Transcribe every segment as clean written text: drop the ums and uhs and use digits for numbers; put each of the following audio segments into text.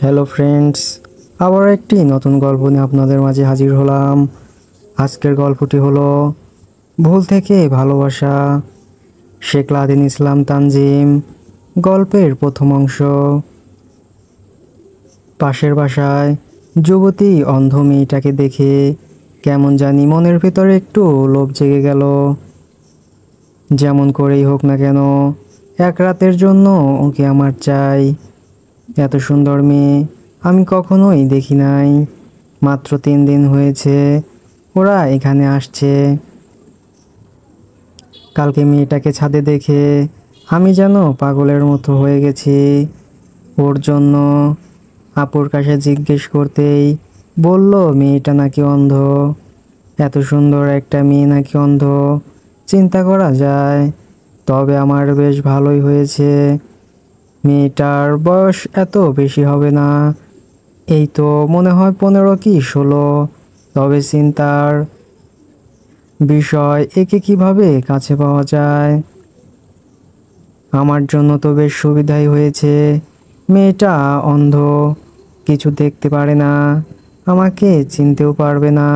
Hello friends, আবার একটি নতুন গল্প নিয়ে আপনাদের মাঝে হাজির হলাম। আজকের গল্পটি হলো ভুল থেকে ভালোবাসা। শেখ লাদেন ইসলাম তানজিম। গল্পের প্রথম অংশ। পাশের বাসায় যুবতী অন্ধ মেয়েটাকে দেখে কেমন জানি মনের ভিতরে একটু লোভ জেগে গেল। যেমন করেই হোক না কেন এক রাতের জন্য ওকে আমার চাই। এত সুন্দর মেয়ে আমি কখনোই দেখি নাই। মাত্র 3 দিন হয়েছে ওরা এখানে আসছে। কালকে মেয়েটাকে ছাদে দেখে আমি যেন পাগলের মতো হয়ে গেছি ওর জন্য। আপুর কাছে জিজ্ঞেস করতেই বলল মেয়েটা নাকি অন্ধ। এত সুন্দর একটা মেয়ে নাকি অন্ধ, চিন্তা করা যায়। তবে আমার বেশ ভালোই হয়েছে। মেয়েটার বয়স এত বেশি হবে না, এই তো মনে হয় 15 কি 16। তবে চিন্তার বিষয় একে কিভাবে কাছে পাওয়া যায়। আমার জন্য তো বেশ সুবিধাই হয়েছে। মেয়েটা অন্ধ, কিছু দেখতে পারে না, আমাকে চিনতেও পারবে না।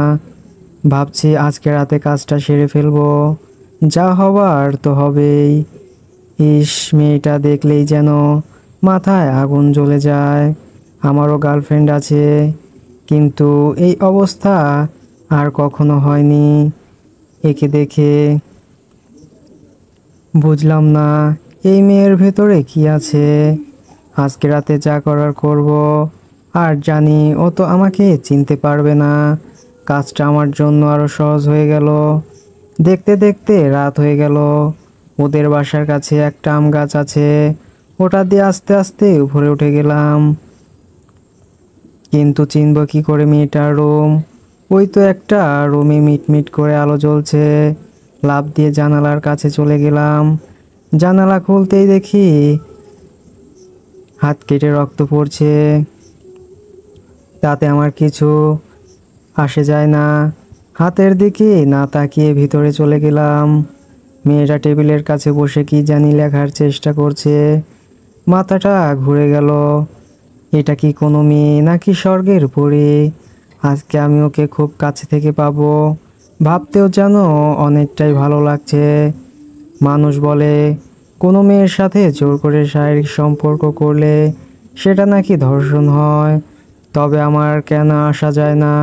ভাবছি আজকে রাতে কাজটা সেরে ফেলবো, যা হবার তো হবেই। ইস, মেয়েটা দেখলেই যেন মাথায় আগুন জ্বলে যায়। আমারও গার্লফ্রেন্ড আছে, কিন্তু এই অবস্থা আর কখনো হয়নি। একে দেখে বুঝলাম না এই মেয়ের ভেতরে কি আছে। আজকে রাতে যা করার করব। আর জানি ও তো আমাকে চিনতে পারবে না। কাজটা আমার জন্য আরো সহজ হয়ে গেল। দেখতে দেখতে রাত হয়ে গেল। ওদের বাসার কাছে একটা আম গাছ আছে, ওটা দিয়ে আস্তে আস্তে উপরে উঠে গেলাম। কিন্তু চিনব কি করে মেয়েটার রুম? ওই তো একটা রুমে মিটমিট করে আলো জ্বলছে। লাফ দিয়ে জানালার কাছে চলে গেলাম। জানালা খুলতেই দেখি হাত কেটে রক্ত পড়ছে। তাতে আমার কিছু আসে যায় না। হাতের দিকে না তাকিয়ে ভিতরে চলে গেলাম। মেয়েটা টেবিলের কাছে বসে কি জানি লেখার চেষ্টা করছে। মাথাটা ঘুরে গেল। এটা কি কোনো মেয়ে নাকি স্বর্গের পরী? আজকে আমি ওকে খুব কাছে থেকে পাবো, ভাবতেও যেন অনেকটাই ভালো লাগছে। মানুষ বলে কোনো মেয়ের সাথে জোর করে শারীরিক সম্পর্ক করলে সেটা নাকি ধর্ষণ হয়। তবে আমার কেন আসা যায় না?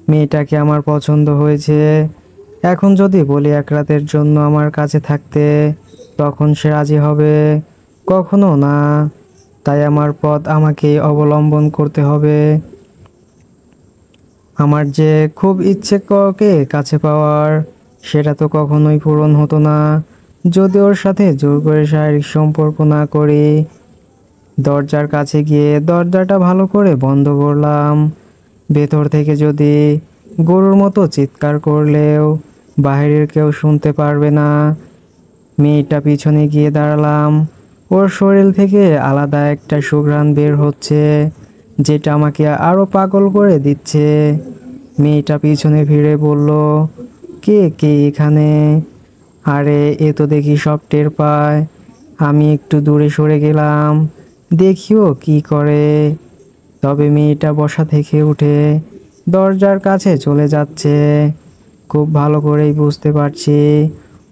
মেয়েটাকে আমার পছন্দ হয়েছে। এখন যদি বলি এক রাতের জন্য আমার কাছে থাকতে, তখন সে রাজি হবে? কখনো না। তাই আমার পথ আমাকেই অবলম্বন করতে হবে। আমার যে খুব ইচ্ছে ওকে কাছে পাওয়ার, সেটা তো কখনোই পূরণ হতো না যদি ওর সাথে জোর করে শারীরিক সম্পর্ক না করি। দরজার কাছে গিয়ে দরজাটা ভালো করে বন্ধ করলাম। ভেতর থেকে যদি গরুর মতো চিৎকার করলেও বাইরের কেউ শুনতে পারবে না। মেয়েটা পিছনে গিয়ে দাঁড়ালাম। ওর শরীর থেকে আলাদা একটা সুঘ্রাণ বের হচ্ছে, যেটা আমাকে আরো পাগল করে দিচ্ছে। মেয়েটা পিছনে ফিরে বলল, কে কে এখানে? আরে এ তো দেখি সব টের পায়। আমি একটু দূরে সরে গেলাম, দেখিও কি করে। তবে মেয়েটা বসা থেকে উঠে দরজার কাছে চলে যাচ্ছে। খুব ভালো করেই বুঝতে পারছি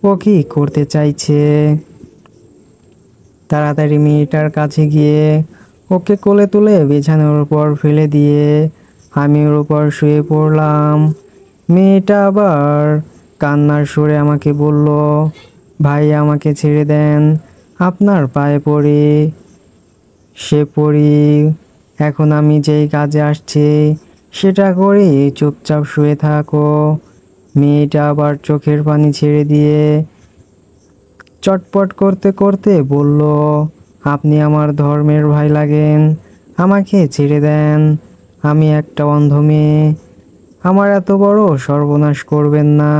ও কি করতে চাইছে। তাড়াতাড়ি মেয়েটার কাছে গিয়ে ওকে কোলে তুলে বিছানার উপর ফেলে দিয়ে আমি ওর উপর শুয়ে পড়লাম। মেয়েটা আবার কান্নার সুরে আমাকে বলল, ভাই আমাকে ছেড়ে দেন, আপনার পায়ে পড়ি। সে পড়ি, এখন আমি যেই কাজে আসছি সেটা করি, চুপচাপ শুয়ে থাকো। মেয়েটা আবার চোখের পানি ছেড়ে দিয়ে চটপট করতে করতে বলল, আপনি আমার ধর্মের ভাই লাগেন, আমাকে ছেড়ে দেন। আমি একটা অন্ধ মেয়ে, আমার এত বড় সর্বনাশ করবেন না।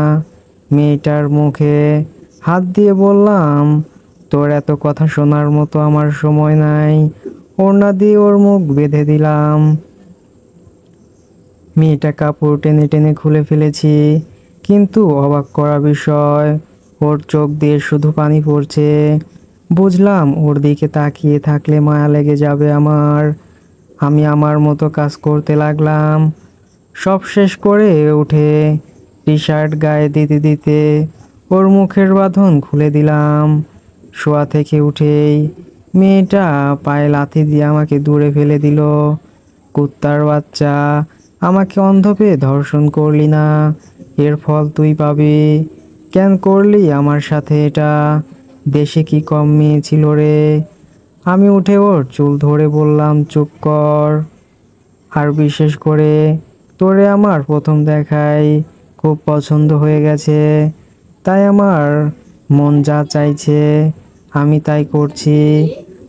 মেয়েটার মুখে হাত দিয়ে বললাম, তোর এত কথা শোনার মতো আমার সময় নাই। ওড়না দিয়ে ওর মুখ বেঁধে দিলাম। মেয়েটা কাপড় টেনে টেনে খুলে ফেলেছি, কিন্তু অবাক করা বিষয়, ওর চোখ দিয়ে শুধু পানি পড়ছে। বুঝলাম ওর দিকে তাকিয়ে থাকলে মায়া লেগে যাবে আমার। আমি আমার মতো কাজ করতে লাগলাম। সব শেষ করে উঠে টি শার্ট গায়ে দিতে দিতে ওর মুখের বাঁধন খুলে দিলাম। শোয়া থেকে উঠেই মেয়েটা পায়ে লাথি দিয়ে আমাকে দূরে ফেলে দিল। কুত্তার বাচ্চা, আমাকে অন্ধ পেয়ে ধর্ষণ করলি না, এর ফল তুই পাবি। কেন করলি আমার সাথে এটা? দেশে কি কম মেয়ে ছিল রে? আমি উঠে ওর চুল ধরে বললাম, চুপ কর। আর বিশেষ করে তোরে আমার প্রথম দেখায় খুব পছন্দ হয়ে গেছে, তাই আমার মন যা চাইছে আমি তাই করছি।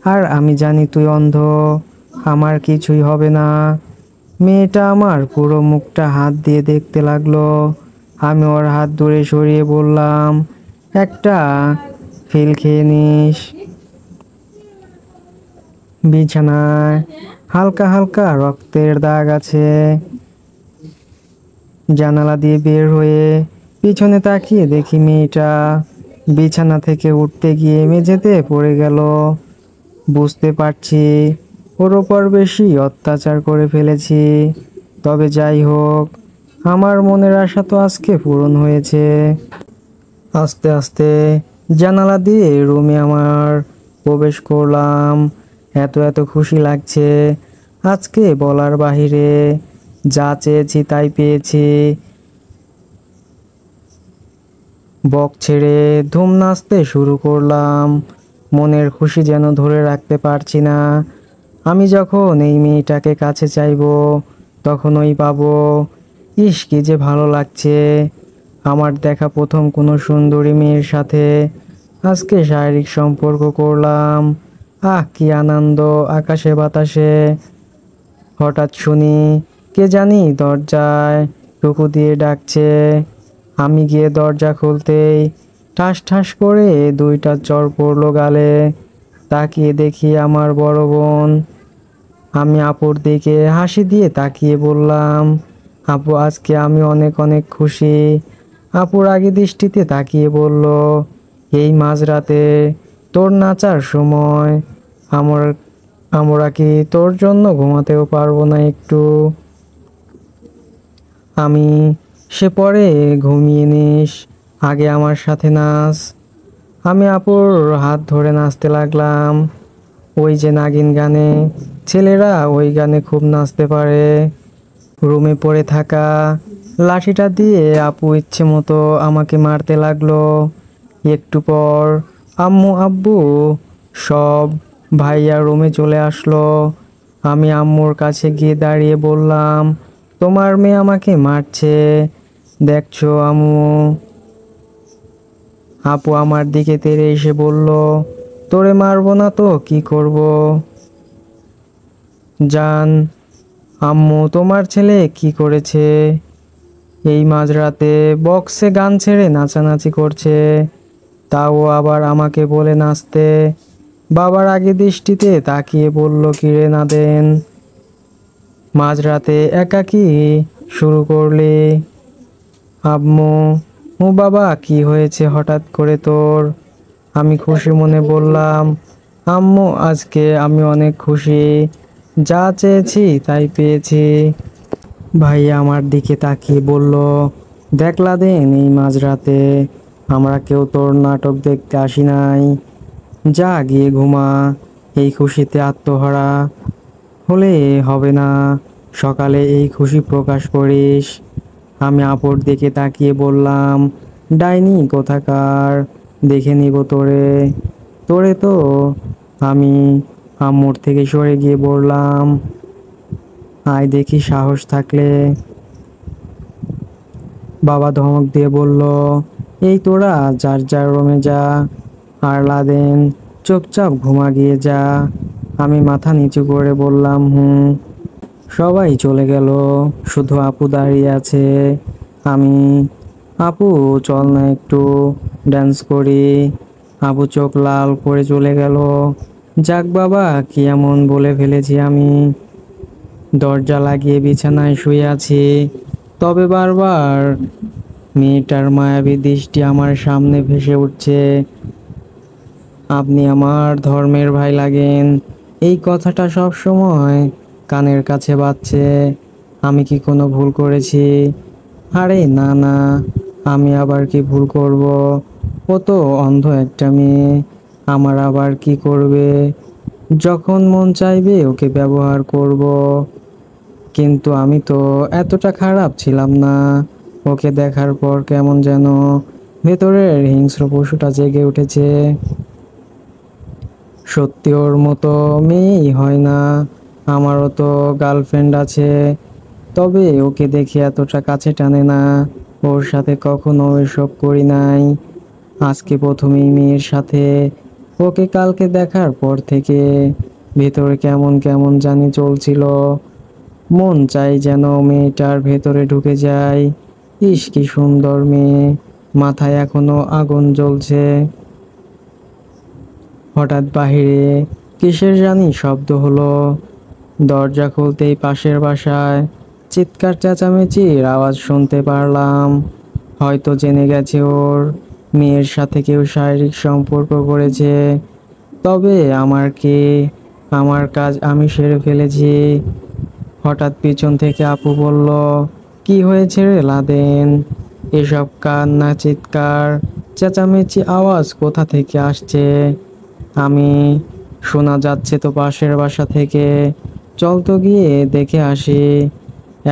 আর আমি জানি তুই অন্ধ, আমার কিছুই হবে না। মেয়েটা আমার পুরো মুখটা হাত দিয়ে দেখতে লাগলো। আমি ওর হাত ধরে সরিয়ে বললাম, একটা ফিল খেয়ে নিস। বিছানায় হালকা হালকা রক্তের দাগ আছে। জানালা দিয়ে বের হয়ে পিছনে তাকিয়ে দেখি মেয়েটা বিছানা থেকে উঠতে গিয়ে মেঝেতে পড়ে গেল। বুঝতে পারছি ওর ওপর বেশি অত্যাচার করে ফেলেছি। তবে যাই হোক, আমার মনের আশা তো আজকে পূরণ হয়েছে। আস্তে আস্তে জানালা দিয়ে রুমে আমার প্রবেশ করলাম। এত এত খুশি লাগছে আজকে বলার বাহিরে। যা চেয়েছি তাই পেয়েছি। বক ছেড়ে ধুম নাচতে শুরু করলাম। মনের খুশি যেন ধরে রাখতে পারছি না। আমি যখন এই মেয়েটাকে কাছে চাইবো তখনই পাবো। ইস, কি যে ভালো লাগছে। আমার দেখা প্রথম কোনো সুন্দরী মেয়ের সাথে আজকে শারীরিক সম্পর্ক করলাম। আহ, কি আনন্দ আকাশে বাতাসে। হঠাৎ শুনি কে জানি দরজায় টুকু দিয়ে ডাকছে। আমি গিয়ে দরজা খুলতেই ঠাস ঠাস করে দুইটা চড় পড়লো গালে। তাকিয়ে দেখি আমার বড় বোন। আমি আপুর দিকে হাসি দিয়ে তাকিয়ে বললাম, আপু আজকে আমি অনেক অনেক খুশি। আপুর আগে দৃষ্টিতে তাকিয়ে বলল, এই মাঝরাতে তোর নাচার সময় আমার আমরা কি তোর জন্য ঘুমাতেও পারবো না একটু? আমি, সে পরে ঘুমিয়ে নিস, আগে আমার সাথে নাচ। আমি আপুর হাত ধরে নাচতে লাগলাম। ওই যে নাগিন গানে, ছেলেরা ওই গানে খুব নাচতে পারে। রুমে পড়ে থাকা লাঠিটা দিয়ে আপু ইচ্ছে মতো আমাকে মারতে লাগলো। একটু পর আম্মু আব্বু সব ভাইয়া রুমে চলে আসলো। আমি আম্মুর কাছে গিয়ে দাঁড়িয়ে বললাম, তোমার মেয়ে আমাকে মারছে, দেখছো আম্মু? আপু আমার দিকে তেড়ে এসে বলল, তোরে মারবো না তো কি করব? জান, আম্মু তোমার ছেলে কি করেছে? এই মাঝরাতে বক্সে গান ছেড়ে নাচানাচি করছে, তাও আবার আমাকে বলে নাচতে। বাবার আগে দৃষ্টিতে তাকিয়ে বলল, কিরে নাদেন, মাঝরাতে একাকী শুরু করলি? আম্মু, ও বাবা কি হয়েছে হঠাৎ করে তোর? আমি খুশি মনে বললাম, আম্মু আজকে আমি অনেক খুশি, যা চেয়েছি তাই পেয়েছি। ভাইয়া আমার দিকে তাকিয়ে বলল, দেখলা দেন, এই মাঝরাতে আমরা কেউ তোর নাটক দেখতে আসি নাই, যা গিয়ে ঘুমা। এই খুশিতে আত্মহারা হলে হবে না, সকালে এই খুশি প্রকাশ করিস। আমি আপুর দিকে তাকিয়ে বললাম, ডাইনি কোথাকার, দেখে নিব তোরে। তোরে তো আমি আম্মুর থেকে সরে গিয়ে বললাম, আয় দেখি সাহস থাকলে। বাবা ধমক দিয়ে বলল, এই তোরা যার যার রুমে যা, আর লাদেন চুপচাপ ঘুমা গিয়ে যা। আমি মাথা নিচু করে বললাম, হুম। সবাই চলে গেল, শুধু আপু দাঁড়িয়ে আছে। আমি, আপু চল না একটু ডান্স করি। আপু চোখ লাল করে চলে গেল। যাক বাবা, কি এমন বলে ফেলেছি আমি। দরজা লাগিয়ে বিছানায় শুয়ে আছি, তবে বারবার মেয়েটার মায়াবী দৃষ্টি আমার সামনে ভেসে উঠছে। আপনি আমার ধর্মের ভাই লাগেন, এই কথাটা সব সময় কানের কাছে বাজছে। আমি কি কোনো ভুল করেছি? আরে না না, আমি আবার কি ভুল করব? ও তো অন্ধ একটা মেয়ে, আমার আবার কি করবে? যখন মন চাইবে ওকে ব্যবহার করব। কিন্তু আমি তো এতটা খারাপ ছিলাম না। ওকে দেখার পর কেমন যেন ভেতরের হিংস্র পশুটা জেগে উঠেছে। সত্যি ওর মতো মেয়েই হয় না। আমারও তো গার্লফ্রেন্ড আছে, তবে ওকে দেখে এতটা কাছে টানে না। ওর সাথে কখনো এসব করি নাই, আজকে প্রথমেই মেয়ের সাথে। ওকে কালকে দেখার পর থেকে ভেতরে কেমন কেমন জানি চলছিল। মন চাই যেন মেয়েটার ভেতরে ঢুকে যায়। ইস কি সুন্দর মেয়ে, মাথায় এখনো আগুন জ্বলছে। হঠাৎ বাহিরে কিসের জানি শব্দ হলো। দরজা খুলতেই পাশের বাসায় চিৎকার চেঁচামেচির আওয়াজ শুনতে পারলাম। হয়তো জেনে গেছে ওর মেয়ের সাথে কেউ শারীরিক সম্পর্ক করেছে। তবে আমার কি, আমার কাজ আমি সেরে ফেলেছি। হঠাৎ পিছন থেকে আপু বলল, কি হয়েছে রে লাদেন? এসব কান্না চিৎকার চেঁচামেচি আওয়াজ কোথা থেকে আসছে? আমি, শোনা যাচ্ছে তো পাশের বাসা থেকে। চল তো গিয়ে দেখে আসি।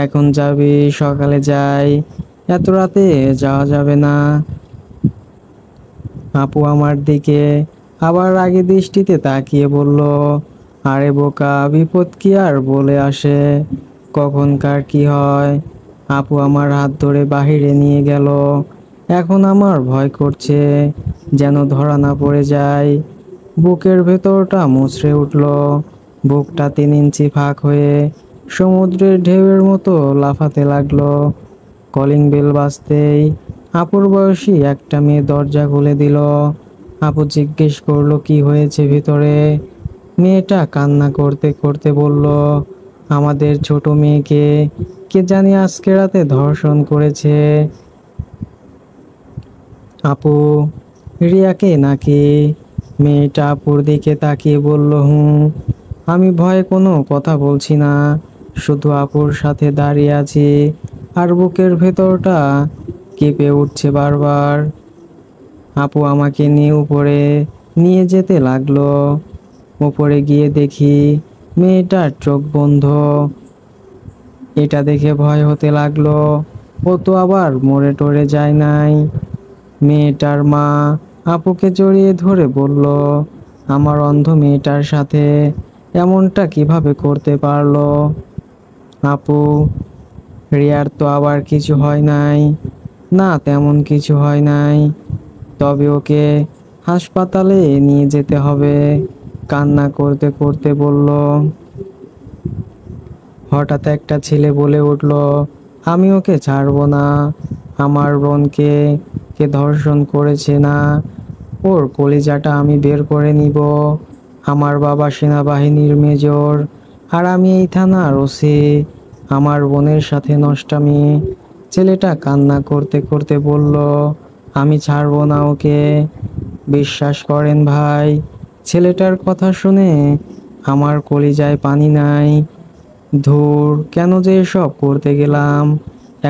এখন যাবি? সকালে যাই, এত রাতে যাওয়া যাবে না। আপু আমার দিকে আবার রাগী দৃষ্টিতে তাকিয়ে বলল, আরে বোকা, বিপদ কি আর বলে আসে, কখন কার কি হয়। আপু আমার হাত ধরে বাহিরে নিয়ে গেল। এখন আমার ভয় করছে, যেন ধরা না পড়ে যায়। বুকের ভেতরটা মুচড়ে উঠল। বুকটা 3 ইঞ্চি ফাঁক হয়ে সমুদ্রের ঢেউয়ের মতো লাফাতে লাগলো। কলিং বেল বাজতেই আপুর বয়সী একটা মেয়ে দরজা খুলে দিল। আপু জিজ্ঞেস করলো, কি হয়েছে ভিতরে? মেয়েটা কান্না করতে করতে বলল, আমাদের ছোট মেয়েকে কে জানি আজকে রাতে ধর্ষণ করেছে। আপু, রিয়াকে নাকি? মেয়েটা আপুর দিকে তাকিয়ে বলল, হুম। আমি ভয়ে কোনো কথা বলছি না, শুধু আপুর সাথে দাঁড়িয়ে আছি, আর বুকের ভেতরটা কেঁপে উঠছে বারবার। আপু আমাকে নিয়ে উপরে নিয়ে যেতে লাগলো। উপরে গিয়ে দেখি মেয়েটার চোখ বন্ধ। এটা দেখে ভয় হতে লাগলো, ও তো আবার মরে টরে যায় নাই। মেয়েটার মা আপুকে জড়িয়ে ধরে বলল, আমার অন্ধ মেয়েটার সাথে এমনটা কিভাবে করতে পারলো? আপু, রিয়ার তো আবার কিছু হয় নাই। না, তেমন কিছু হয় নাই, তবে ওকে হাসপাতালে নিয়ে যেতে হবে, কান্না করতে করতে বলল। হঠাৎ একটা ছেলে বলে উঠল, আমি ওকে ছাড়বো না। আমার বোনকে কে ধর্ষণ করেছে না, ওর কলিজাটা আমি বের করে নিব। আমার বাবা সেনাবাহিনীর মেজর, আর আমি এই থানার ওসি। আমার বোনের সাথে নষ্টামি। ছেলেটা কান্না করতে করতে বলল, আমি ছাড়বো না ওকে। বিশ্বাস করেন ভাই, ছেলেটার কথা শুনে আমার কলিজায় পানি নাই। ধুর, কেন যে এসব করতে গেলাম।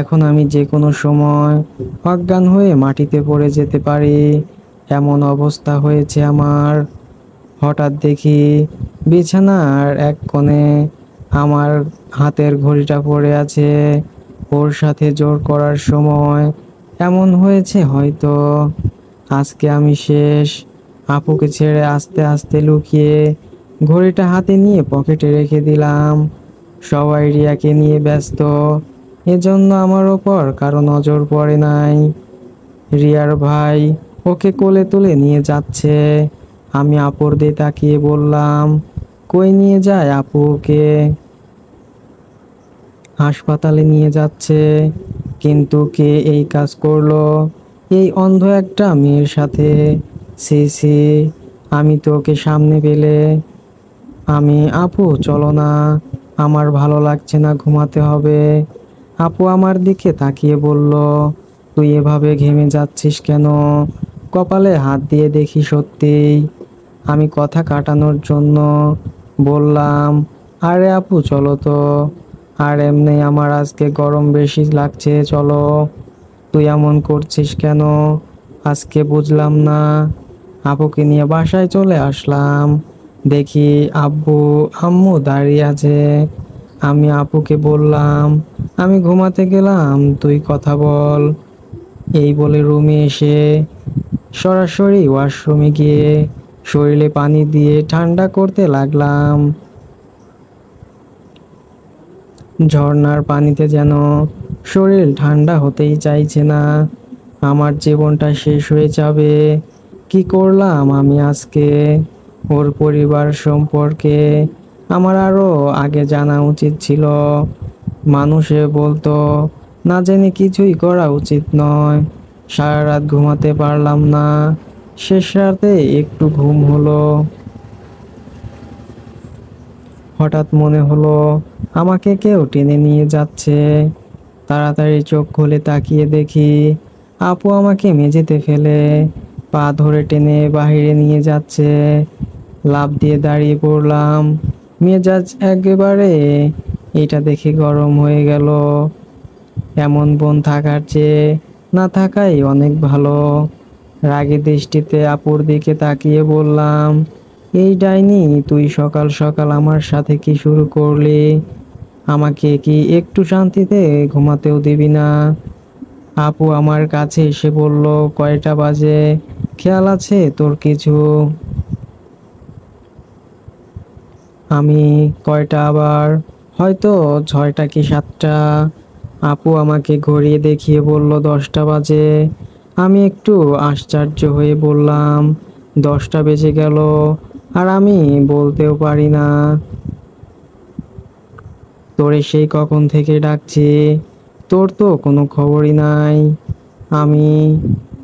এখন আমি যে কোনো সময় অজ্ঞান হয়ে মাটিতে পড়ে যেতে পারি, এমন অবস্থা হয়েছে আমার। হঠাৎ দেখি বিছানার এক কোণে আমার হাতের ঘড়িটা পড়ে আছে। ওর সাথে জোর করার সময় এমন হয়েছে হয়তো। আজকে আমি শেষ। আপুকে ছেড়ে আস্তে আস্তে লুকিয়ে ঘড়িটা হাতে নিয়ে পকেটে রেখে দিলাম। সবাই রিয়াকে নিয়ে ব্যস্ত, এজন্য আমার ওপর কারো নজর পড়ে নাই। রিয়ার ভাই ওকে কোলে তুলে নিয়ে যাচ্ছে। আমি আপুর দিয়ে তাকিয়ে বললাম, কই নিয়ে যায় আপুকে? হাসপাতালে নিয়ে যাচ্ছে। কিন্তু কে এই কাজ করলো এই অন্ধ একটা মেয়ের সাথে? সি সি, আমি তো ওকে সামনে পেলে। আমি, আপু চলো না, আমার ভালো লাগছে না, ঘুমাতে হবে। আপু আমার দিকে তাকিয়ে বলল, তুই এভাবে ঘেমে যাচ্ছিস কেন? কপালে হাত দিয়ে দেখি সত্যিই আমি কথা কাটানোর জন্য বললাম, আরে আপু চলো তো। আর এমনি আমার আজকে গরম বেশি লাগছে, চলো। তুই এমন করছিস কেন? আজকে বুঝলাম না। আপুকে নিয়ে বাসায় চলে আসলাম। দেখি আব্বু আম্মু দাঁড়িয়ে আছে। আমি আপুকে বললাম, আমি ঘুমাতে গেলাম, তুই কথা বল। এই বলে রুমে এসে সরাসরি ওয়াশরুমে গিয়ে শরীরে পানি দিয়ে ঠান্ডা করতে লাগলাম। ঝর্ণার পানিতে যেন শরীর ঠান্ডা হতেই চাইছে না। আমার জীবনটা শেষ হয়ে যাবে। কি করলাম আমি আজকে? ওর পরিবার সম্পর্কে আমার আরো আগে জানা উচিত ছিল। মানুষে বলতো না জেনে কিছুই করা উচিত নয়। সারা রাত ঘুমাতে পারলাম না। শেষ রাতে একটু ঘুম হলো। হঠাৎ মনে হলো আমাকে কেউ টেনে নিয়ে যাচ্ছে। তাড়াতাড়ি চোখ খুলে তাকিয়ে দেখি আপু আমাকে মেঝেতে ফেলে পা ধরে টেনে বাহিরে নিয়ে যাচ্ছে। লাফ দিয়ে দাঁড়িয়ে পড়লাম। মেজাজ একেবারে এটা দেখে গরম হয়ে গেল। এমন বোন থাকার চেয়ে না থাকাই অনেক ভালো। রাগী দৃষ্টিতে আপুর দিকে তাকিয়ে বললাম, এই ডাইনি, তুই সকাল সকাল আমার সাথে কি শুরু করলি? আমাকে কি একটু শান্তিতে ঘুমাতেও দিবি না? আপু আমার কাছে এসে বলল, কয়টা বাজে খেয়াল আছে তোর কিছু? আমি কয়টা আবার? হয়তো 6টা কি 7টা। আপু আমাকে ঘড়িয়ে দেখিয়ে বলল 10টা বাজে। আমি একটু আশ্চর্য হয়ে বললাম, 10টা বেজে গেল আর আমি বলতেও পারি না। তোরে সেই কখন থেকে ডাকছি, তোর তো কোনো খবরই নাই। আমি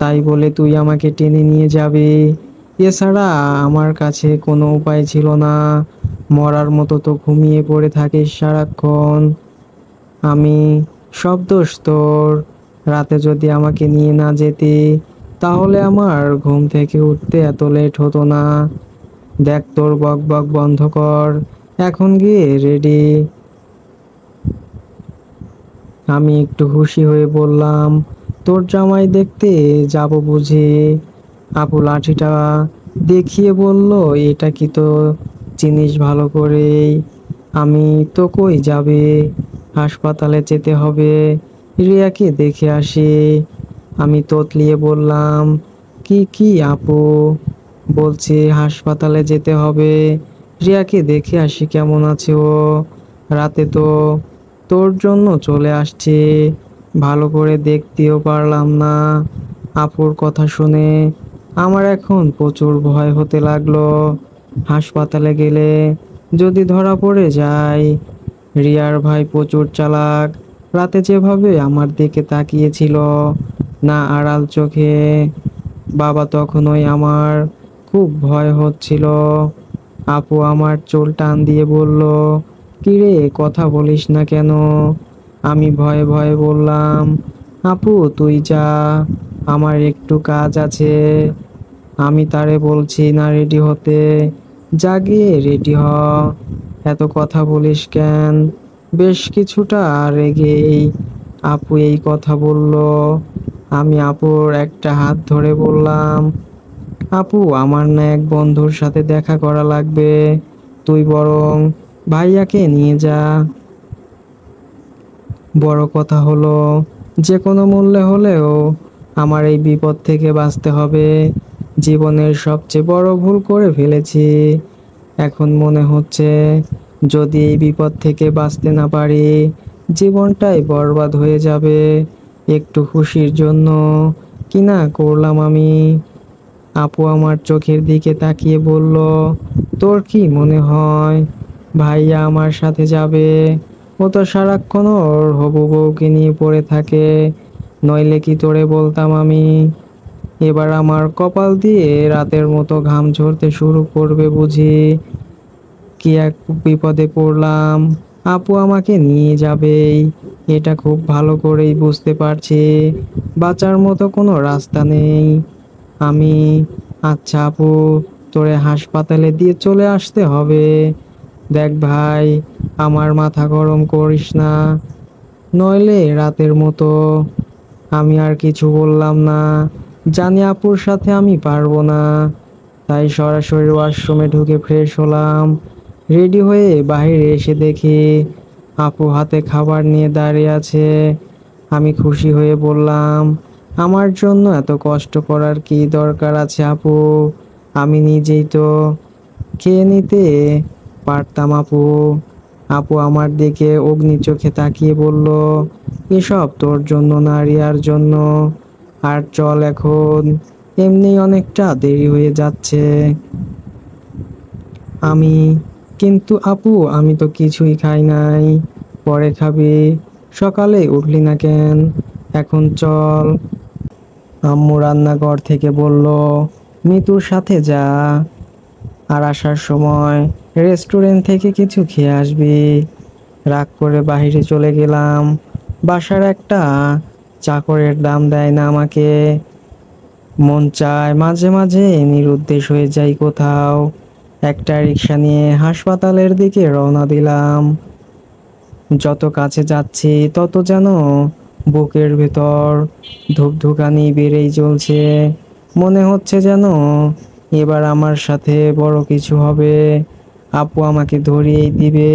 তাই বলে তুই আমাকে টেনে নিয়ে যাবি? এছাড়া আমার কাছে কোনো উপায় ছিল না। মরার মতো তো ঘুমিয়ে পড়ে থাকিস সারাক্ষণ। আমি সব দোষ তোর। রাতে যদি আমাকে নিয়ে না যেতি তাহলে আমার ঘুম থেকে উঠতে এত লেট হতো না। দেখ তোর বক বক বন্ধ কর, এখন গিয়ে রেডি। আমি একটু খুশি হয়ে বললাম, তোর জামাই দেখতে যাব বুঝি? আপু লাঠিটা দেখিয়ে বলল, এটা কি তো চিনিস ভালো করেই। আমি তো কই যাবে, হাসপাতালে যেতে হবে, রিয়াকে দেখে আসি। আমি তোতলিয়ে বললাম, কি কি আপু? বলছি হাসপাতালে যেতে হবে, রিয়াকে দেখে আসি কেমন আছে ও। রাতে তো তোর জন্য চলে আসছি, ভালো করে দেখতেও পারলাম না। আপুর কথা শুনে আমার এখন প্রচুর ভয় হতে লাগলো। হাসপাতালে গেলে যদি ধরা পড়ে যায়। রিয়ার ভাই প্রচুর চালাক। রাতে যেভাবে আমার দিকে তাকিয়েছিল, না আড়াল চোখে, বাবা তখনই আমার খুব ভয় হচ্ছিল। আপু আমার চুল টান দিয়ে বলল, কিরে কথা বলিস না কেন? আমি ভয়ে ভয়ে বললাম, আপু তুই যা, আমার একটু কাজ আছে। আমি তারে বলছি না রেডি হতে, যা গিয়ে রেডি হ। এত কথা বলিস কেন? বেশ কিছুটা রেগেই আপু এই কথা বলল। আমি আপুর একটা হাত ধরে বললাম, আপু আমার না এক বন্ধুর সাথে দেখা করা লাগবে, তুই বরং ভাইয়াকে নিয়ে যা। বড় কথা হলো যে কোনো মূল্যে হলেও আমার এই বিপদ থেকে বাঁচতে হবে। জীবনের সবচেয়ে বড় ভুল করে ফেলেছি। এখন মনে হচ্ছে যদি এই বিপদ থেকে বাঁচতে না পারি, জীবনটাই বরবাদ হয়ে যাবে। একটু খুশির জন্য কি না করলাম আমি। আপু আমার চোখের দিকে তাকিয়ে বলল, তোর কি মনে হয় ভাইয়া আমার সাথে যাবে? ও তো সারাক্ষণ ওর হবু বউকে নিয়ে পড়ে থাকে, নইলে কি তোরে বলতাম আমি? এবার আমার কপাল দিয়ে রাতের মতো ঘাম ঝরতে শুরু করবে বুঝি। কি এক বিপদে পড়লাম। আপু আমাকে নিয়ে যাবেই, এটা খুব ভালো করেই বুঝতে পারছি। বাঁচার মতো কোনো রাস্তা নেই। আমি, আচ্ছা আপু, তোরে হাসপাতালে দিয়ে চলে আসতে হবে। দেখ ভাই, আমার মাথা গরম করিস না, নইলে রাতের মতো। আমি আর কিছু বললাম না, জানি আপুর সাথে আমি পারবো না। তাই সরাসরি ওয়াশরুমে ঢুকে ফ্রেশ হলাম। রেডি হয়ে বাইরে এসে দেখি আপু হাতে খাবার নিয়ে দাঁড়িয়ে আছে। আমি খুশি হয়ে বললাম, আমার জন্য এত কষ্ট করার কি দরকার আছে আপু? আমি নিজেই তো খেয়ে নিতে পারতাম আপু। আপু আমার দিকে অগ্নি চোখে তাকিয়ে বলল, এসব তোর জন্য না, রিয়ার জন্য। আর চল এখন, এমনি অনেকটা দেরি হয়ে যাচ্ছে। আমি, কিন্তু আপু আমি তো কিছুই খাই নাই। পরে খাবি, সকালে উঠলি না কেন? এখন চল। আম্মু রান্নাঘর থেকে বলল, মিতুর সাথে যা, আর আসার সময় রেস্টুরেন্ট থেকে কিছু খেয়ে আসবি। রাগ করে বাইরে চলে গেলাম। বাসার একটা চাকরের দাম দেয় না আমাকে। মন চায় মাঝে মাঝে নিরুদ্দেশ হয়ে যাই কোথাও। একটা রিক্সা নিয়ে হাসপাতালের দিকে রওনা দিলাম। যত কাছে যাচ্ছি তত যেন বুকের ভেতর ধুকধুকানি বেড়েই চলছে। মনে হচ্ছে যেন এবার আমার সাথে বড় কিছু হবে। আপু আমাকে ধরিয়েই দিবে।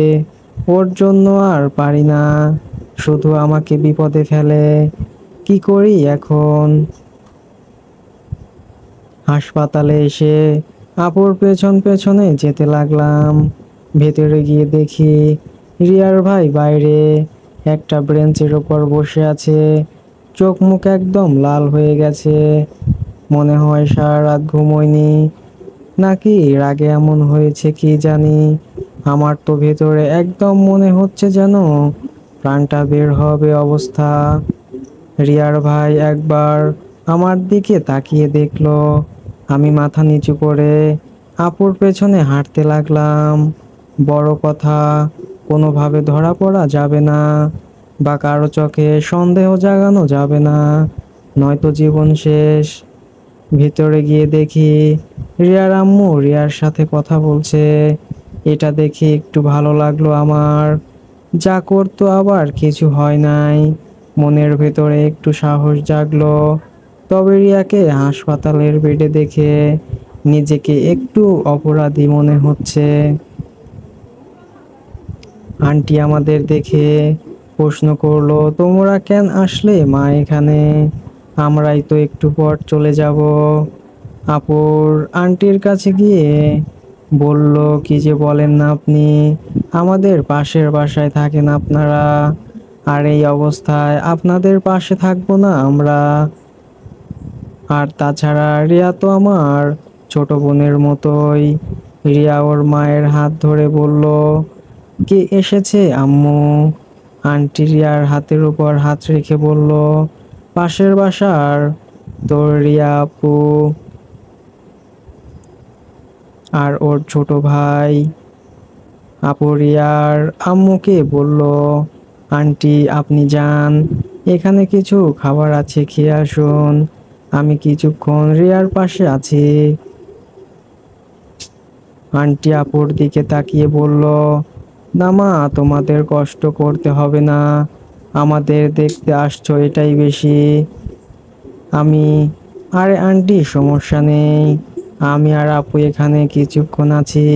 ওর জন্য আর পারি না, শুধু আমাকে বিপদে ফেলে। কি করি এখন? হাসপাতালে এসে আপুর পেছন পেছনে যেতে লাগলাম। ভেতরে গিয়ে দেখি রিয়ার ভাই বাইরে একটা ব্রেঞ্চের ওপর বসে আছে। চোখ মুখ একদম লাল হয়ে গেছে। মনে হয় সারা রাত ঘুমোয়নি, নাকি রাগে এমন হয়েছে কি জানি। আমার তো ভেতরে একদম মনে হচ্ছে যেন প্রাণটা বের হবে অবস্থা। রিয়ার ভাই একবার আমার দিকে তাকিয়ে দেখলো। আমি মাথা নিচু করে আপুর পেছনে হাঁটতে লাগলাম। বড় কথা, কোনোভাবে ধরা পড়া যাবে না, বা কারো চোখে সন্দেহ জাগানো যাবে না, নয়তো জীবন শেষ। ভিতরে গিয়ে দেখি রিয়ার আম্মু রিয়ার সাথে কথা বলছে। এটা দেখে একটু ভালো লাগলো আমার। যা করতো আবার কিছু হয় নাই। মনের ভেতরে একটু সাহস জাগলো। তবে রিয়াকে হাসপাতালের বেডে দেখে নিজেকে একটু অপরাধী মনে হচ্ছে। আন্টি আমাদের দেখে প্রশ্ন করলো, তোমরা কেন আসলে মা এখানে? আমরাই তো একটু পর চলে যাব। আপুর আন্টির কাছে গিয়ে বলল, কি যে বলেন না আপনি, আমাদের পাশের বাসায় থাকেন আপনারা, আর এই অবস্থায় আপনাদের পাশে থাকবো না আমরা? আর তাছাড়া রিয়া তো আমার ছোট বোনের মতোই। রিয়া ওর মায়ের হাত ধরে বলল, কে এসেছে আম্মু? আন্টি রিয়ার হাতের উপর হাত রেখে বলল, পাশের বাসার তোর রিয়া আপু আর ওর ছোট ভাই। আপু রিয়ার আম্মুকে বলল, আন্টি আপনি যান, এখানে কিছু খাবার আছে, খেয়ে আসুন। আমি কিছুক্ষণ রিয়ার পাশে আছি। আন্টি আপুর দিকে তাকিয়ে বলল, না মা, তোমাদের কষ্ট করতে হবে না, আমাদের দেখতে আসছো এটাই বেশি। আমি, আরে আন্টি সমস্যা নেই, আমি আর আপু এখানে কিছুক্ষণ আছি।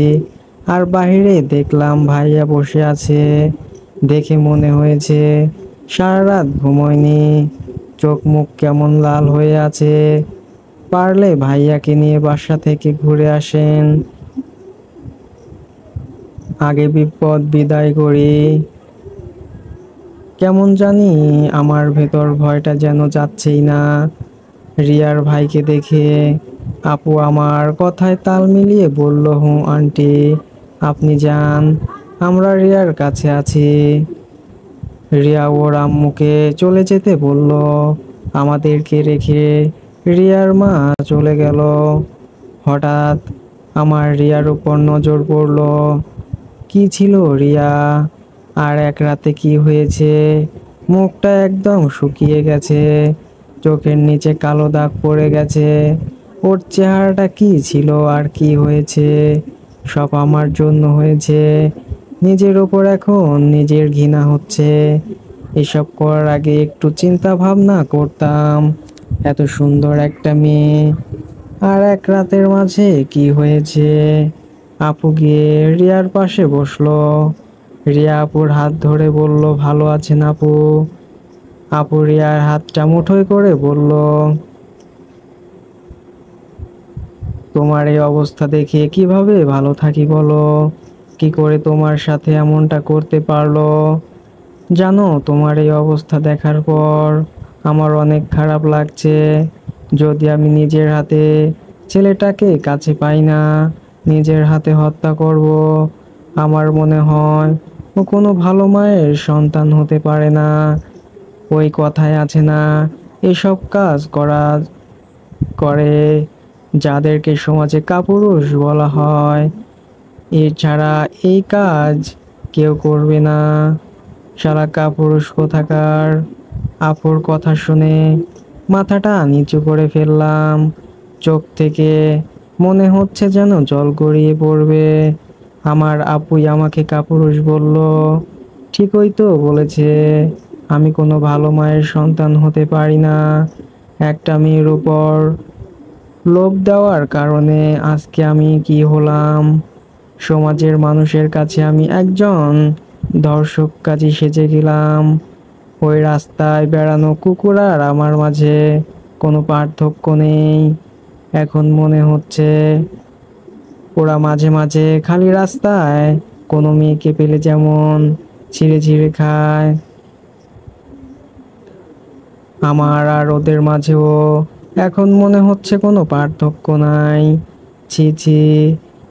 আর বাইরে দেখলাম ভাইয়া বসে আছে, দেখে মনে হয়েছে সারা রাত ঘুমোয়নি, চোখ মুখ কেমন লাল হয়ে আছে। পারলে ভাইয়াকে নিয়ে বাসা থেকে ঘুরে আসেন, আগে বিপদ বিদায় করি। কেমন জানি আমার ভেতর ভয়টা যেন যাচ্ছেই না। রিয়ার ভাইকে দেখে আপু আমার কথায় তাল মিলিয়ে বলল, হুঁ আন্টি, আপনি যান, আমরা রিয়ার কাছে আছি। রিয়া ওর আম্মুকে চলে যেতে বলল। আমাদেরকে রেখে রিয়ার মা চলে গেল। হঠাৎ আমার রিয়ার উপর নজর পড়ল। কি ছিল রিয়া, আর এক রাতে কি হয়েছে? মুখটা একদম শুকিয়ে গেছে, চোখের নিচে কালো দাগ পড়ে গেছে, ওর চেহারাটা কি ছিল আর কি হয়েছে, সব আমার জন্য হয়েছে। নিজের ওপর এখন নিজের ঘৃণা হচ্ছে। এসব করার আগে একটু চিন্তা ভাবনা করতাম। এত সুন্দর একটা মেয়ে, আর এক রাতের মাঝে কি হয়েছে। আপু গিয়ে রিয়ার পাশে বসলো। রিয়া আপুর হাত ধরে বলল, ভালো আছেন আপু? আপু রিয়ার হাতটা মুঠোয় করে বলল, তোমার এই অবস্থা দেখে কিভাবে ভালো থাকি বলো? কি করে তোমার সাথে এমনটা করতে পারলো? জানো, তোমার এই অবস্থা দেখার পর আমার অনেক খারাপ লাগছে। যদি আমি নিজের হাতে ছেলেটাকে কাছে পাই না, নিজের হাতে হত্যা করব। আমার মনে হয় ও কোনো ভালো মায়ের সন্তান হতে পারে না। ওই কথায় আছে না, এসব কাজ করে যাদেরকে সমাজে কাপুরুষ বলা হয়। এছাড়া এই কাজ কেউ করবে না। শালা কাপুরুষ কোথাকার। আপুর কথা শুনে মাথাটা নিচু করে ফেললাম। চোখ থেকে মনে হচ্ছে যেন জল গড়িয়ে পড়বে। আমার আপুই আমাকে কাপুরুষ বলল। ঠিকই তো বলেছে। আমি কোনো ভালো মায়ের সন্তান হতে পারি না। একটা মেয়ের উপর লোভ দেওয়ার কারণে আজকে আমি কি হলাম? সমাজের মানুষের কাছে আমি একজন ধর্ষক কাজী সেজে গেলাম। ওই রাস্তায় বেড়ানো কুকুর আর আমার মাঝে কোনো পার্থক্য নেই। এখন মনে হচ্ছে ওরা মাঝে মাঝে খালি রাস্তায় কোনো মেয়েকে পেলে যেমন ছিঁড়ে ছিঁড়ে খায়, আমার আর ওদের মাঝেও এখন মনে হচ্ছে কোনো পার্থক্য নাই। ছি ছি,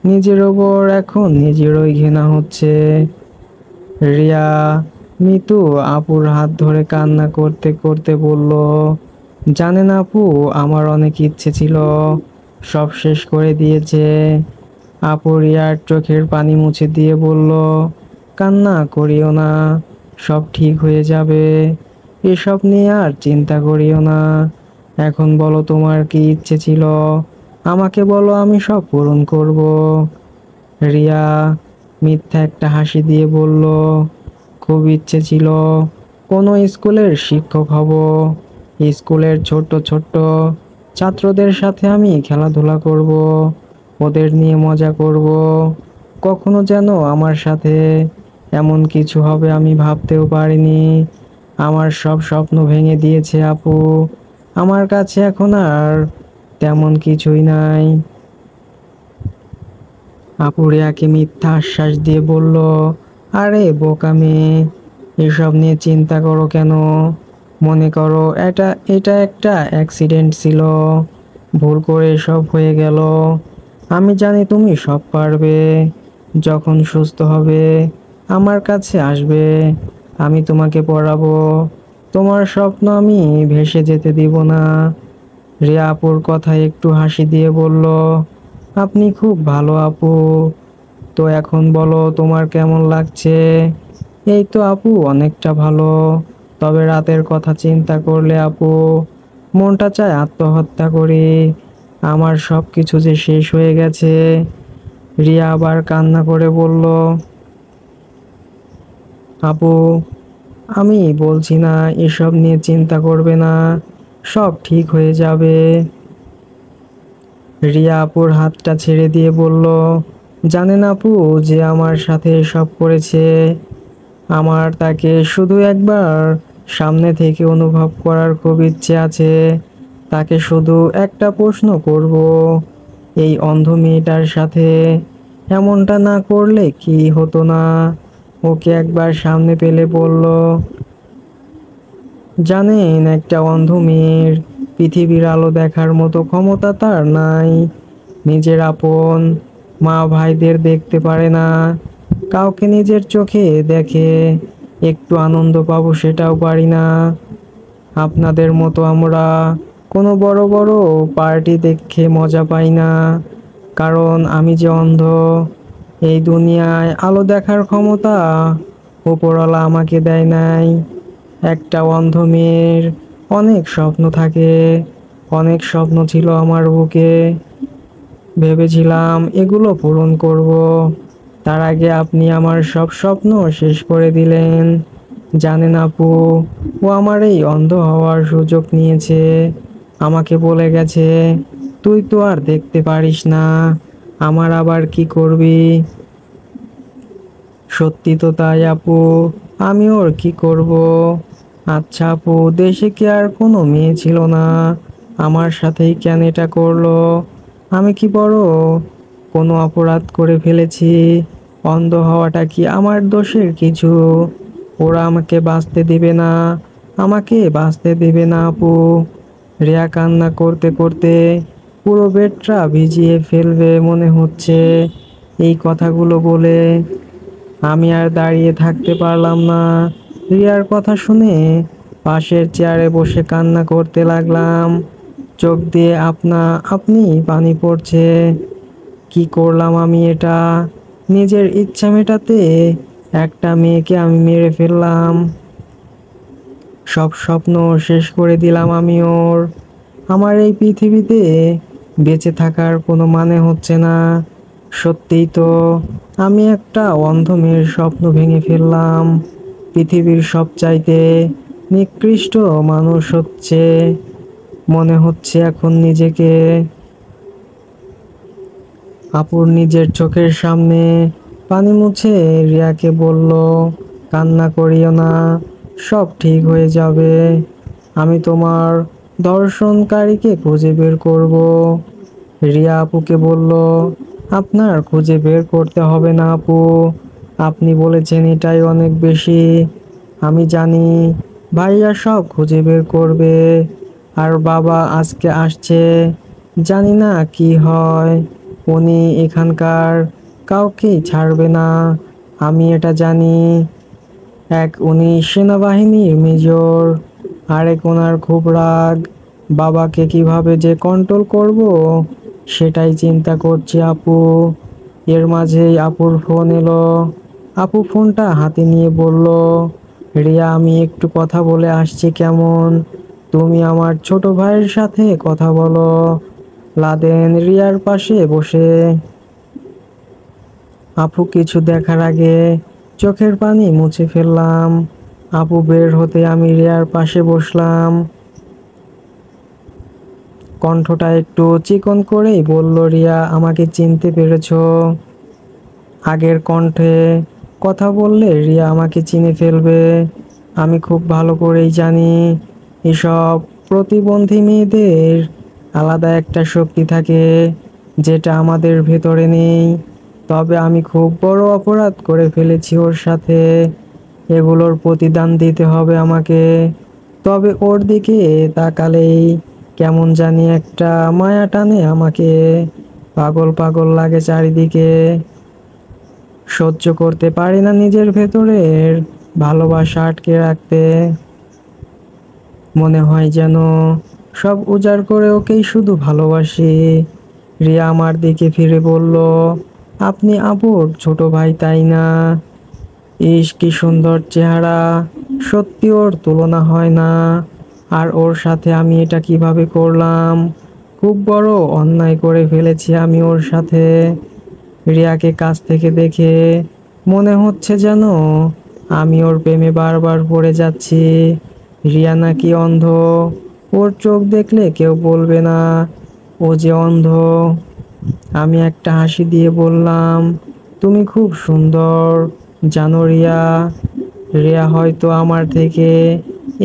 নিজের ওপর এখন নিজেরই ঘৃণা হচ্ছে। রিয়া মিতু আপুর হাত ধরে কান্না করতে করতে বলল, জানেন আপু, আমার অনেক ইচ্ছে ছিল, সব শেষ করে দিয়েছে। আপু রিয়ার চোখের পানি মুছে দিয়ে বলল, কান্না করিও না, সব ঠিক হয়ে যাবে। এসব নিয়ে আর চিন্তা করিও না। এখন বলো তোমার কি ইচ্ছে ছিল, আমাকে বলো, আমি সব পূরণ করব। রিয়া মিথ্যা একটা হাসি দিয়ে বলল, খুব ইচ্ছে ছিল কোনো স্কুলের শিক্ষক হব। স্কুলের ছোট্ট ছোট্ট ছাত্রদের সাথে আমি খেলাধুলা করব, ওদের নিয়ে মজা করব। কখনো যেন আমার সাথে এমন কিছু হবে আমি ভাবতেও পারিনি। আমার সব স্বপ্ন ভেঙে দিয়েছে আপু। আমার কাছে এখন আর তেমন কিছুই নাই। আপু রিয়াকে মিথ্যা আশ্বাস দিয়ে বলল, আরে বোকা মেয়ে, এসব নিয়ে চিন্তা করো কেন? মনে করো এটা এটা একটা অ্যাক্সিডেন্ট ছিল, ভুল করে সব হয়ে গেল। আমি জানি তুমি সব পারবে। যখন সুস্থ হবে আমার কাছে আসবে, আমি তোমাকে পড়াবো। তোমার স্বপ্ন আমি ভেসে যেতে দিব না। রিয়া আপুর কথায় একটু হাসি দিয়ে বলল, আপনি খুব ভালো আপু। তো এখন বলো তোমার কেমন লাগছে? এই তো আপু অনেকটা ভালো। তবে রাতের কথা চিন্তা করলে আপু মনটা চায় আত্মহত্যা করি। আমার সব কিছু যে শেষ হয়ে গেছে। রিয়া আবার কান্না করে বলল, আপু আমি বলছি না এসব নিয়ে চিন্তা করবে না, সব ঠিক হয়ে যাবে। রিয়া আপুর হাতটা ছেড়ে দিয়ে বলল, জানেন আপু, যে আমার সাথে এসব করেছে, আমার তাকে শুধু একবার সামনে থেকে অনুভব করার খুব ইচ্ছে আছে। তাকে শুধু একটা প্রশ্ন করব, এই অন্ধ মেয়েটার সাথে এমনটা না করলে কি হতো না? ওকে একবার সামনে পেলে বলল, জানেন, একটা অন্ধ মেয়ের পৃথিবীর আলো দেখার মতো ক্ষমতা তার নাই। নিজের আপন মা ভাইদের দেখতে পারে না, কাউকে নিজের চোখে দেখে একটু আনন্দ পাবো সেটাও পারি না। আপনাদের মতো আমরা কোনো বড় বড় পার্টি দেখে মজা পাই না, কারণ আমি যে অন্ধ। এই দুনিয়ায় আলো দেখার ক্ষমতা উপরওয়ালা আমাকে দেয় নাই। একটা অন্ধ মেয়ের অনেক স্বপ্ন থাকে, অনেক স্বপ্ন ছিল আমার বুকে, ভেবেছিলাম এগুলো পূরণ করব। তার আগে আপনি আমার সব স্বপ্ন শেষ করে দিলেন। জানেন আপু, ও আমার এই অন্ধ হওয়ার সুযোগ নিয়েছে। আমাকে বলে গেছে, তুই তো আর দেখতে পারিস না, আমার আবার কি করবি? সত্যি তো তাই আপু, আমি ওর কি করব? আচ্ছা আপু, দেশে কি আর কোনো মেয়ে ছিল না? আমার সাথেই কেন এটা করলো? আমি কি বড় কোনো অপরাধ করে ফেলেছি? অন্ধ হওয়াটা কি আমার দোষের কিছু? ওরা আমাকে বাঁচতে দিবে না, আমাকে বাঁচতে দিবে না আপু। রিয়া কান্না করতে করতে পুরো বেডটা ভিজিয়ে ফেলবে মনে হচ্ছে। এই কথাগুলো বলে আমি আর দাঁড়িয়ে থাকতে পারলাম না। রিয়ার কথা শুনে পাশের চেয়ারে বসে কান্না করতে লাগলাম। চোখ দিয়ে আপনা আপনি পানি পড়ছে। কি করলাম আমি এটা? নিজের ইচ্ছা মেটাতে একটা মেয়েকে আমি মেরে ফেললাম। সব স্বপ্ন শেষ করে দিলাম আমি ওর। আমার এই পৃথিবীতে বেঁচে থাকার কোনো মানে হচ্ছে না। সত্যিই তো, আমি একটা অন্ধ মেয়ের স্বপ্ন ভেঙে ফেললাম। পৃথিবীর সবচাইতে নিকৃষ্ট মানুষ হচ্ছে মনে হচ্ছে এখন নিজেকে। আপুর নিজের চোখের সামনে পানি মুছে রিয়াকে বলল, কান্না করিও না, সব ঠিক হয়ে যাবে। আমি তোমার দর্শনকারীকে খুঁজে বের করব। রিয়া আপুকে বলল, আপনার খুঁজে বের করতে হবে না আপু, আপনি বলেছেন এটাই অনেক বেশি। আমি জানি ভাইয়া সব খুঁজে বের করবে। আর বাবা আজকে আসছে, জানি না কি হয়। উনি এখানকার কাউকেই ছাড়বে না, আমি এটা জানি। উনি সেনাবাহিনীর মেজর, আরেক ওনার খুব রাগ। বাবাকে কিভাবে যে কন্ট্রোল করব সেটাই চিন্তা করছি আপু। এর মাঝেই আপুর ফোন এলো। আপু ফোনটা হাতে নিয়ে বলল, রিয়া আমি একটু কথা বলে আসছি কেমন? তুমি আমার ছোট ভাইয়ের সাথে কথা বলো। লাদেন রিয়ার পাশে বসে। আপু কিছু দেখার আগে চোখের পানি মুছে ফেললাম। আপু বের হতে আমি রিয়ার পাশে বসলাম। কণ্ঠটা একটু চিকন করেই বলল, রিয়া আমাকে চিনতে পেরেছো? আগের কণ্ঠে কথা বললে রিয়া আমাকে চিনে ফেলবে। আমি খুব ভালো করেই জানি এসব প্রতিবন্ধী মেয়েদের আলাদা একটা শক্তি থাকে যেটা আমাদের ভেতরে নেই। তবে আমি খুব বড় অপরাধ করে ফেলেছি ওর সাথে, এগুলোর প্রতিদান দিতে হবে আমাকে। তবে ওর দিকে তাকালেই কেমন জানি একটা মায়া টানে আমাকে, পাগল পাগল লাগে চারিদিকে। সহ্য করতে পারি না নিজের ভেতরের ভালোবাসা আটকে রাখতে। মনে হয় যেন সব উজাড় করে ওকেই শুধু ভালোবাসি। রিয়া আমার দিকে ফিরে বলল, আপনি আপুর ছোট ভাই তাই না? ইস কি সুন্দর চেহারা, সত্যি ওর তুলনা হয় না। আর ওর সাথে আমি এটা কিভাবে করলাম? খুব বড় অন্যায় করে ফেলেছি আমি ওর সাথে। রিয়াকে কাছ থেকে দেখে মনে হচ্ছে যেন আমি ওর প্রেমে বারবার পড়ে যাচ্ছি। রিয়া নাকি অন্ধ? ওর চোখ দেখলে কেউ বলবে না ও যে অন্ধ। আমি একটা হাসি দিয়ে বললাম, তুমি খুব সুন্দর জানো রিয়া। রিয়া হয়তো আমার থেকে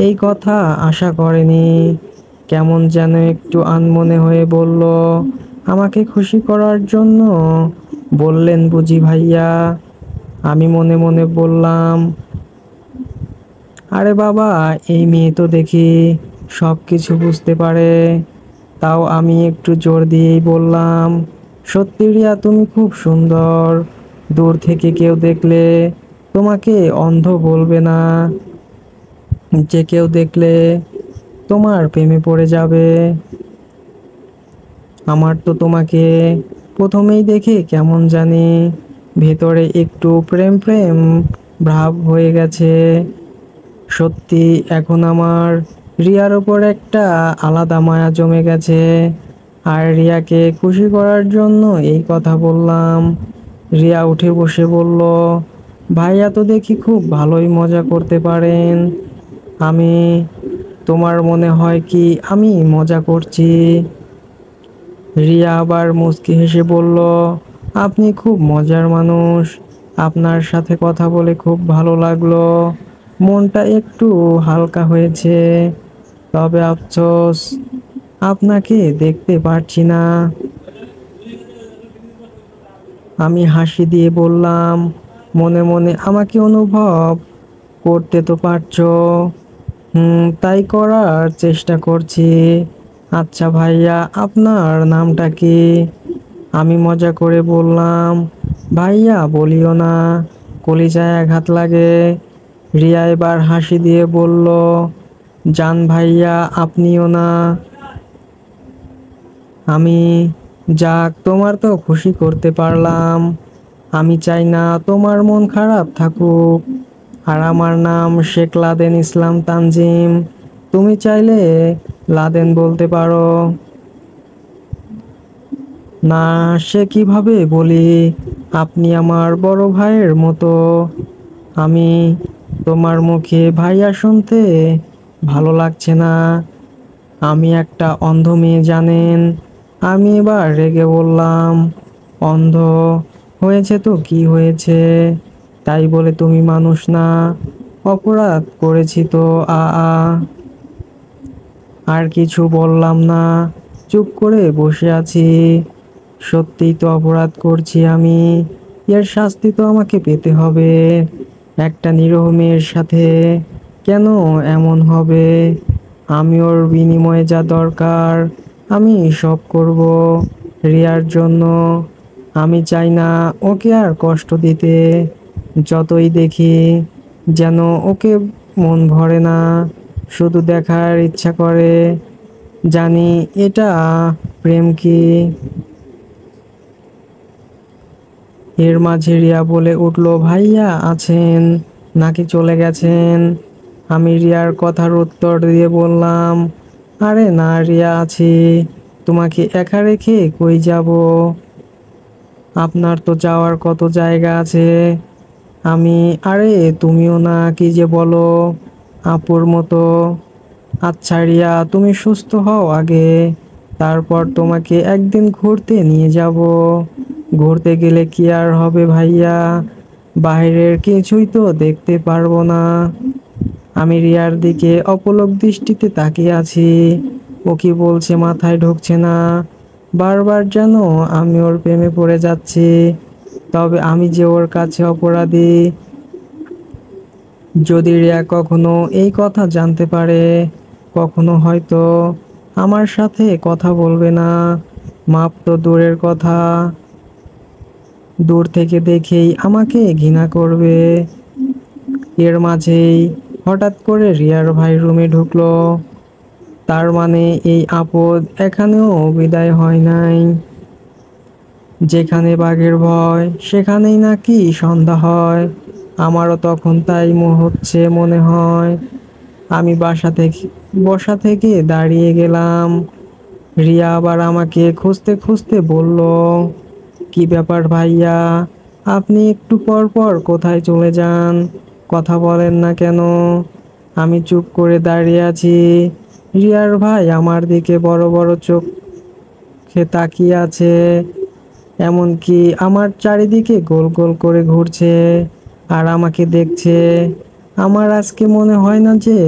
এই কথা আশা করেনি। কেমন যেন একটু আনমনে হয়ে বলল, আমাকে খুশি করার জন্য বললেন বুঝি ভাইয়া? আমি মনে মনে বললাম, আরে বাবা, এই মেয়ে তো দেখি সব কিছু বুঝতে পারে। তাও আমি একটু জোর দিয়েই বললাম, সত্যি রিয়া তুমি খুব সুন্দর। দূর থেকে কেউ দেখলে তোমাকে অন্ধ বলবে না, যে কেউ দেখলে তোমার প্রেমে পড়ে যাবে। আমার তো তোমাকে প্রথমেই দেখে কেমন জানি ভেতরে একটু প্রেম প্রেম ভাব হয়ে গেছে। সত্যি এখন আমার রিয়ার ওপর একটা আলাদা মায়া জমে গেছে। আর রিয়াকে খুশি করার জন্য এই কথা বললাম। রিয়া উঠে বসে বলল, ভাইয়া তো দেখি খুব ভালোই মজা করতে পারেন। আমি তোমার মনে হয় কি আমি মজা করছি? রিয়া আবার মুচকি হেসে বলল, আপনি খুব মজার মানুষ। আপনার সাথে কথা বলে খুব ভালো লাগলো। মনটা একটু হালকা হয়েছে। তবে আফসোস, আপনাকে দেখতে পারছি না। আমি হাসি দিয়ে বললাম, মনে মনে আমাকে অনুভব করতে তো পারছো। তাই করার চেষ্টা করছি। আচ্ছা ভাইয়া, আপনার নামটা কি? আমি মজা করে বললাম, ভাইয়া বলিও না, কলিজায় আঘাত লাগে। রিয়া এবার হাসি দিয়ে বলল, জান ভাইয়া, আপনিও না। আমি, যাক, তোমার তো খুশি করতে পারলাম। আমি চাই না তোমার মন খারাপ থাকুক। আর আমার নাম শেখ লাদেন ইসলাম তানজিম। তুমি চাইলে লাদেন বলতে পারো। না, সে কিভাবে বলি? আপনি আমার বড় ভাইয়ের মতো। আমি, তোমার মুখে ভাইয়া শুনতে ভালো লাগছে না। আমি একটা অন্ধ মেয়ে জানেন। আমি এবার রেগে বললাম, অন্ধ হয়েছে তো কি হয়েছে? তাই বলে তুমি মানুষ না? অপরাধ করেছি তো। আ আ আর কিছু বললাম না, চুপ করে বসে আছি। সত্যিই তো অপরাধ করছি আমি। এর শাস্তি তো আমাকে পেতে হবে। একটা নিরীহ মেয়ের সাথে কেন এমন হবে? আমি ওর বিনিময়ে যা দরকার আমি সব করব রিয়ার জন্য। আমি চাই না ওকে আর কষ্ট দিতে। যতই দেখি যেন ওকে মন ভরে না, শুধু দেখার ইচ্ছা করে। জানি এটা প্রেম কি। এর মাঝে রিয়া বলে উঠল, ভাইয়া আছেন নাকি চলে গেছেন? আমি রিয়ার কথার উত্তর দিয়ে বললাম, আরে না রিয়া, আছি। তোমাকে একা রেখে কই যাব? আপনার তো যাওয়ার কত জায়গা আছে। আমি, আরে তুমিও না, কি যে বলো, আপুর মতো। আচ্ছা রিয়া, তুমি সুস্থ হও আগে, তারপর তোমাকে একদিন ঘুরতে নিয়ে যাব। ঘুরতে গেলে কি আর হবে ভাইয়া, বাইরের কিছুই তো দেখতে পারবো না। আমি রিয়ার দিকে অপলক দৃষ্টিতে তাকিয়ে আছি। ও কি বলছে মাথায় ঢুকছে না। বারবার যেন আমি ওর প্রেমে পড়ে যাচ্ছি। তবে আমি যে ওর কাছে অপরাধী। যদি রিয়া কখনো এই কথা জানতে পারে, কখনো হয়তো আমার সাথে কথা বলবে না। মাপ তো দূরের কথা, দূর থেকে দেখেই আমাকে ঘৃণা করবে। এর মাঝেই হঠাৎ করে রিয়ার ভাই রুমে ঢুকলো। তার মানে এই আপদ এখানেও বিদায় হয় নাই। যেখানে বাঘের ভয় সেখানেই নাকি সন্ধ্যা হয়। আমারও তখন তাই হচ্ছে মনে হয়। আমি বসা থেকে দাঁড়িয়ে গেলাম। রিয়া আবার আমাকে খুঁজতে খুঁজতে বলল, কি ব্যাপার ভাইয়া, আপনি একটু পর পর কোথায় চলে যান? কথা বলেন না কেন? আমি চুপ করে দাঁড়িয়ে আছি। রিয়ার ভাই আমার দিকে বড় বড় চোখে তাকিয়ে আছে। এমনকি আমার চারিদিকে গোল গোল করে ঘুরছে আর আমাকে দেখছে। আমার আজকে মনে হয় না যে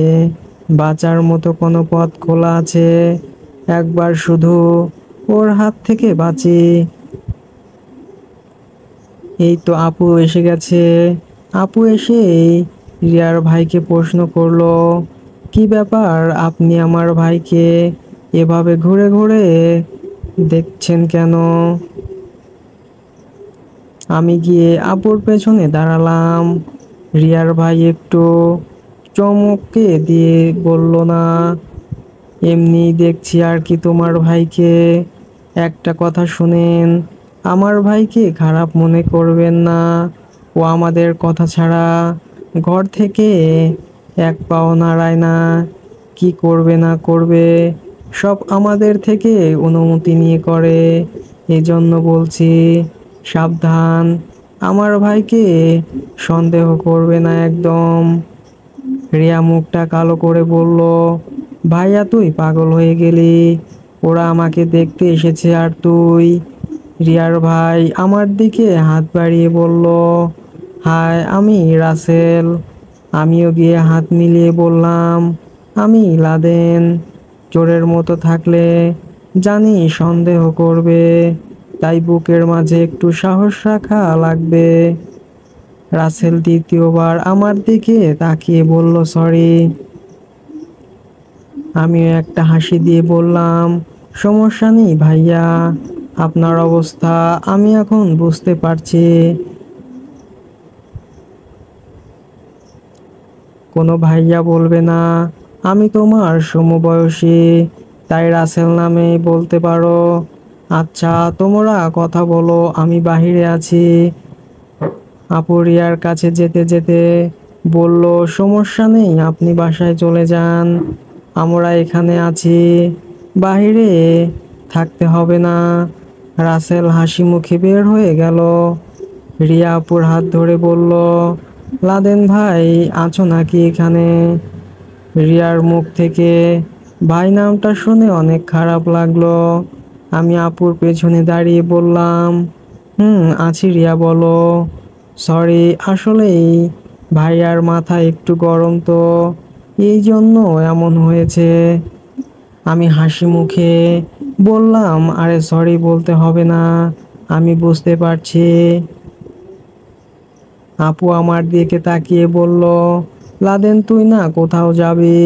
বাঁচার মতো কোনো পথ খোলা আছে। একবার শুধু ওর হাত থেকে বাঁচি। এই তো আপু এসে গেছে। আপু এসেই রিয়ার ভাইকে প্রশ্ন করলো, কি ব্যাপার, আপনি আমার ভাইকে এভাবে ঘুরে ঘুরে দেখছেন কেন? আমি গিয়ে আপুর পেছনে দাঁড়ালাম। রিয়ার ভাই একটু চমকে দিয়ে বলল, না, এমনি দেখছি আর কি তোমার ভাইকে। একটা কথা শুনেন, আমার ভাইকে খারাপ মনে করবেন না। ও আমাদের কথা ছাড়া ঘর থেকে এক পাও নাড়ায় না। কি করবে না করবে সব আমাদের থেকে অনুমতি নিয়ে করে। এজন্য বলছি সাবধান, আমার ভাইকে সন্দেহ করবে না একদম। রিয়া মুখটা কালো করে বলল, ভাইয়া তুই পাগল হয়ে গেলি, ওরা আমাকে দেখতে এসেছে আর তুই। রিয়ার ভাই আমার দিকে হাত বাড়িয়ে বলল, হাই আমি রাসেল। আমিও গিয়ে হাত মিলিয়ে বললাম, আমি লাদেন। চোরের মতো থাকলে জানি সন্দেহ করবে, তাই বুকের মাঝে একটু সাহস রাখা লাগবে। রাসেল দ্বিতীয়বার আমার দিকে তাকিয়ে বলল, সরি। আমিও একটা হাসি দিয়ে বললাম, সমস্যা নেই ভাইয়া, আপনার অবস্থা আমি এখন বুঝতে পারছি। কোনো ভাইয়া বলবে না, আমি তোমার সমবয়সী, তাই রাসেল নামে বলতে পারো। আচ্ছা তোমরা কথা বলো, আমি বাহিরে আছি। আপু রিয়ার কাছে যেতে যেতে বলল, সমস্যা নেই, আপনি বাসায় চলে যান, আমরা এখানে আছি, বাহিরে থাকতে হবে না। রাসেল হাসি মুখে বের হয়ে গেল। রিয়া আপুর হাত ধরে বলল, লাদেন ভাই আছো নাকি এখানে? রিয়ার মুখ থেকে ভাই নামটা শুনে অনেক খারাপ লাগলো। আমি আপুর পেছনে দাঁড়িয়ে বললাম, আছি রিয়া, বলো। সরি, আসলেই ভাইয়ার মাথা একটু গরম তো, এই জন্য এমন হয়েছে। আমি হাসি মুখে বললাম, আরে সরি বলতে হবে না, আমি বুঝতে পারছি। আপু আমার দিকে তাকিয়ে বলল, লাদেন তুই না কোথাও যাবি?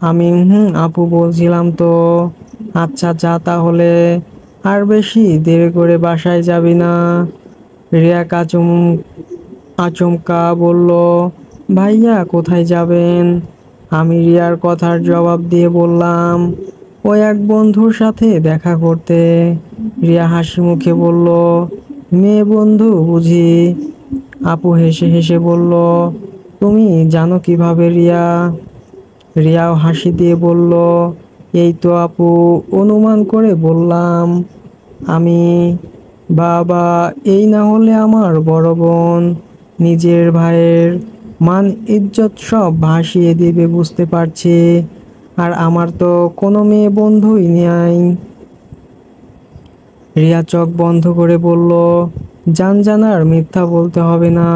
আমি আপু বলছিলাম তো। আচ্ছা যা তাহলে, আর বেশি দেরি করে বাসায় যাবি না। রিয়া আচমকা বলল, ভাইয়া কোথায় যাবেন? আমি রিয়ার কথার জবাব দিয়ে বললাম, ওই এক বন্ধুর সাথে দেখা করতে। রিয়া হাসি মুখে বলল, মেয়ে বন্ধু বুঝি? আপু হেসে হেসে বলল, তুমি জানো কিভাবে রিয়া? রিয়াও হাসি দিয়ে বলল, এই তো আপু, অনুমান করে বললাম। আমি বাবা, এই না হলে আমার বড় বোন নিজের ভাইয়ের মান ইজ্জত সব ভাসিয়ে দিবে বুঝতে পারছি, আর আমার তো কোনো মেয়ে বন্ধুই নেই। রিয়া চোখ বন্ধ করে বলল, জানার মিথ্যা বলতে হবে না,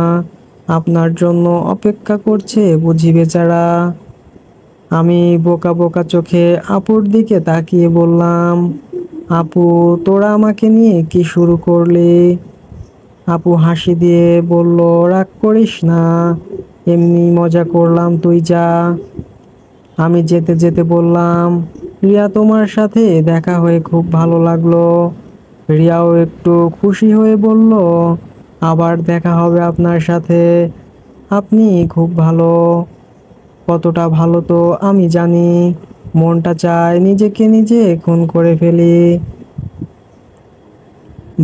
আপনার জন্য অপেক্ষা করছে বুঝি বেচারা। আমি বোকা বোকা চোখে আপুর দিকে তাকিয়ে বললাম, আপু তোরা আমাকে নিয়ে কি শুরু করলি? আপু হাসি দিয়ে বলল, রাগ করিস না, এমনি মজা করলাম, তুই যা। আমি যেতে যেতে বললাম, রিয়া তোমার সাথে দেখা হয়ে খুব ভালো লাগলো। রিয়াও একটু খুশি হয়ে বলল, আবার দেখা হবে আপনার সাথে, আপনি খুব ভালো। কতটা ভালো তো আমি জানি, মনটা চায় নিজেকে নিজে খুন করে ফেলি।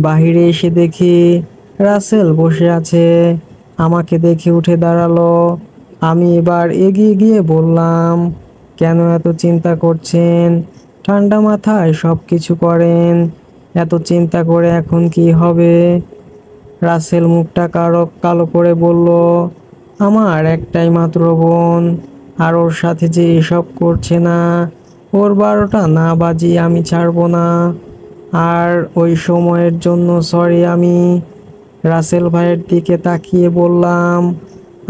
বাহিরে এসে দেখি রাসেল বসে আছে, আমাকে দেখে উঠে দাঁড়ালো। আমি এবার এগিয়ে গিয়ে বললাম, কেন এত চিন্তা করছেন? ঠান্ডা মাথায় সব কিছু করেন, এত চিন্তা করে এখন কি হবে? রাসেল মুখটা কালো কালো করে বলল, আমার একটাই মাত্র বোন, আর ওর সাথে যে এসব করছে না, ওর 12টা না বাজিয়ে আমি ছাড়বো না। আর ওই সময়ের জন্য সরি। আমি রাসেল ভাইয়ের দিকে তাকিয়ে বললাম,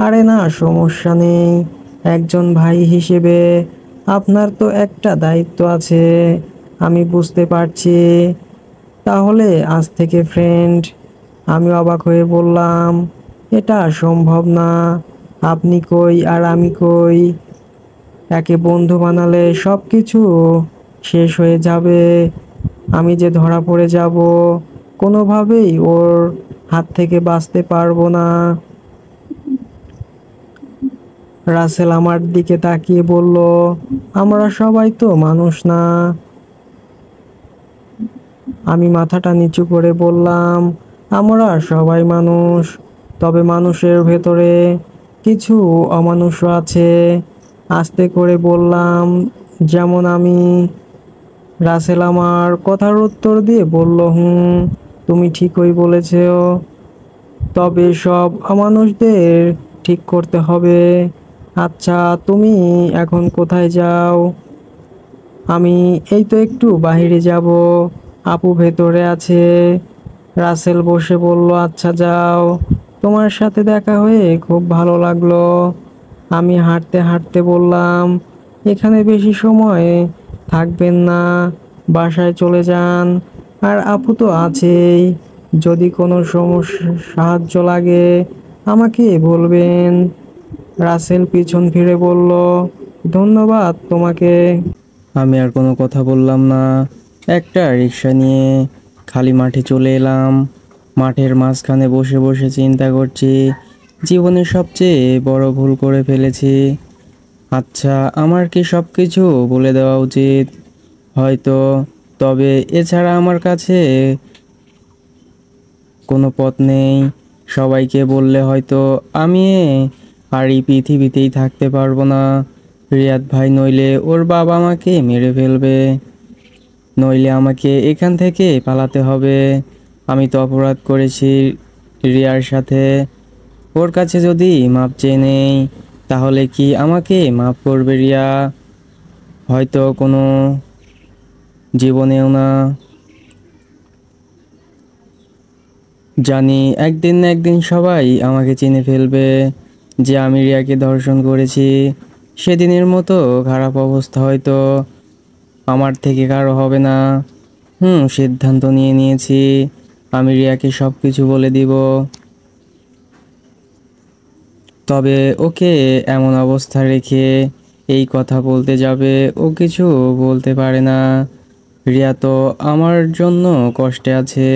আরে না সমস্যা নেই, একজন ভাই হিসেবে আপনার তো একটা দায়িত্ব আছে, আমি বুঝতে পারছি। তাহলে আজ থেকে ফ্রেন্ড? আমি অবাক হয়ে বললাম, এটা সম্ভব না, আপনি কই আর আমি কই? একে বন্ধু বানালে সব কিছু শেষ হয়ে যাবে, আমি যে ধরা পড়ে যাব, কোনোভাবেই ওর হাত থেকে বাঁচতে পারবো না। রাসেল আমার দিকে তাকিয়ে বলল, আমরা সবাই তো মানুষ না? আমি মাথাটা নিচু করে বললাম, আমরা সবাই মানুষ, তবে মানুষের ভেতরে কিছু অমানুষও আছে, আস্তে করে বললাম, যেমন আমি। রাসেল আমার কথার উত্তর দিয়ে বলল, তুমি ঠিকই বলেছ, তবে সব অমানুষদের ঠিক করতে হবে। আচ্ছা, তুমি এখন কোথায় যাও? আমি এই তো একটু বাইরে যাব, আপু ভেতরে আছে। রাসেল বসে বলল, আচ্ছা যাও, তোমার সাথে দেখা হয়ে খুব ভালো লাগলো। আমি হাঁটতে হাঁটতে বললাম, এখানে বেশি সময় থাকবেন না, বাসায় চলে যান। আর আপু তো আছেই, যদি কোনো সমস্যা সাহায্য লাগে আমাকে বলবেন। রাসেল পিছন ফিরে বলল, ধন্যবাদ তোমাকে। আমি আর কোনো কথা বললাম না। একটা রিক্সা নিয়ে খালি মাঠে চলে এলাম। মাঠের মাঝখানে বসে বসে চিন্তা করছি, জীবনের সবচেয়ে বড় ভুল করে ফেলেছি। আচ্ছা, আমার কি সব কিছু বলে দেওয়া উচিত? হয়তো, তবে এছাড়া আমার কাছে কোনো পথ নেই। সবাইকে বললে হয়তো আমি আর এই পৃথিবীতেই থাকতে পারবো না। রিয়াদ ভাই নইলে ওর বাবা আমাকে মেরে ফেলবে, নইলে আমাকে এখান থেকে পালাতে হবে। আমি তো অপরাধ করেছি রিয়ার সাথে। ওর কাছে যদি মাপ চেয়ে নেই, তাহলে কি আমাকে মাফ করবে রিয়া? হয়তো কোনো জীবনেও না। জানি একদিন না একদিন সবাই আমাকে চিনে ফেলবে যে আমি রিয়াকে ধর্ষণ করেছি। সেদিনের মতো খারাপ অবস্থা হয়তো আমার থেকে কারো হবে না। সিদ্ধান্ত নিয়ে নিয়েছি, আমি রিয়াকে সব কিছু বলে দিব। তবে ওকে এমন অবস্থা রেখে এই কথা বলতে যাবে, ও কিছু বলতে পারে না। রিয়া তো আমার জন্য কষ্টে আছে।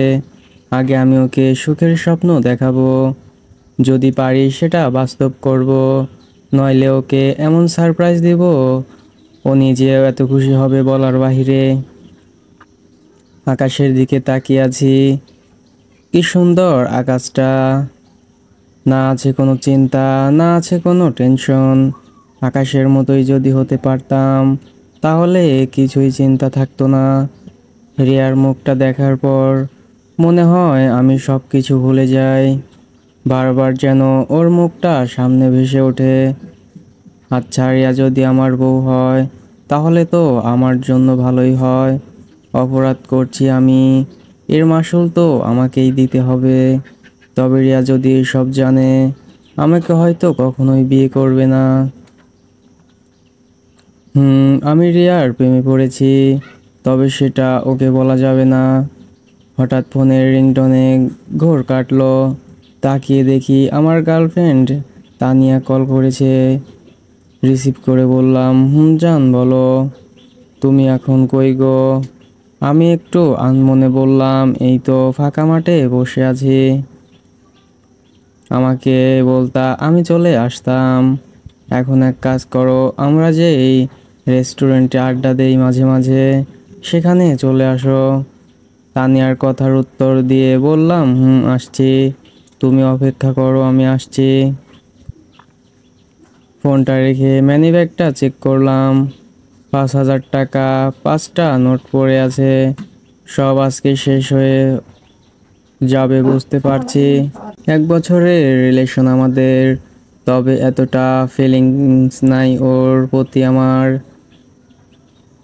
আগে আমি ওকে সুখের স্বপ্ন দেখাবো, যদি পারি সেটা বাস্তব করব। নইলে ওকে এমন সারপ্রাইজ দিব, ও নিজেও এত খুশি হবে বলার বাহিরে। আকাশের দিকে তাকিয়ে আছি, কি সুন্দর আকাশটা। না আছে কোনো চিন্তা, না আছে কোনো টেনশন। আকাশের মতোই যদি হতে পারতাম, তাহলে কিছুই চিন্তা থাকতো না। রিয়ার মুখটা দেখার পর মনে হয় আমি সব কিছু ভুলে যাই। বারবার যেন ওর মুখটা সামনে ভেসে ওঠে। আচ্ছা, রিয়া যদি আমার বউ হয়, তাহলে তো আমার জন্য ভালোই হয়। অপরাধ করছি আমি, এর মাসুল তো আমাকেই দিতে হবে। তবে রিয়া যদি সব জানে, আমাকে হয়তো কখনোই বিয়ে করবে না। আমি রিয়ার প্রেমে পড়েছি, তবে সেটা ওকে বলা যাবে না। হঠাৎ ফোনের রিংটনে ঘোর কাটলো। তাকিয়ে দেখি আমার গার্লফ্রেন্ড তানিয়া কল করেছে। রিসিভ করে বললাম, জান বলো, তুমি এখন কই গো? আমি একটু আনমনে বললাম, এই তো ফাঁকা মাঠে বসে আছি। আমাকে বলতা আমি চলে আসতাম। এখন এক কাজ করো, আমরা যে এই রেস্টুরেন্টে আড্ডা দেই মাঝে মাঝে, সেখানে চলে আসো। তানিয়ার কথার উত্তর দিয়ে বললাম, আসছি, তুমি অপেক্ষা করো, আমি আসছি। ফোনটা রেখে মানিব্যাগটা চেক করলাম। 5,000 টাকা, 5টা নোট পড়ে আছে। সব আজকে শেষ হয়ে যাবে বুঝতে পারছি। 1 বছরের রিলেশন আমাদের, তবে এতটা ফিলিংস নাই ওর প্রতি আমার।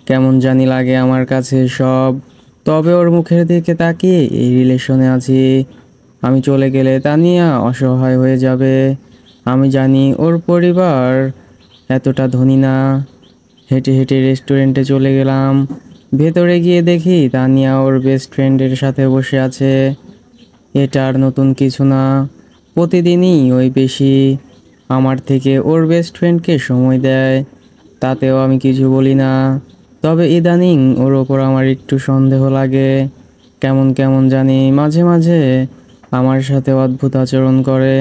কেমন জানি লাগে আমার কাছে সব। তবে ওর মুখের দিকে তাকিয়ে এই রিলেশনে আছি। আমি চলে গেলে তানিয়া অসহায় হয়ে যাবে। আমি জানি ওর পরিবার এতটা ধনী না। হেঁটে হেঁটে রেস্টুরেন্টে চলে গেলাম। ভেতরে গিয়ে দেখি তানিয়া ওর বেস্ট ফ্রেন্ডের সাথে বসে আছে। এটা আর নতুন কিছু না, প্রতিদিনই ওই বেশি আমার থেকে ওর বেস্ট ফ্রেন্ডকে সময় দেয়। তাতেও আমি কিছু বলি না। তবে ইদানিং ওর ওপর আমার একটু সন্দেহ লাগে। কেমন কেমন জানি মাঝে মাঝে আমার সাথে অদ্ভুত আচরণ করে।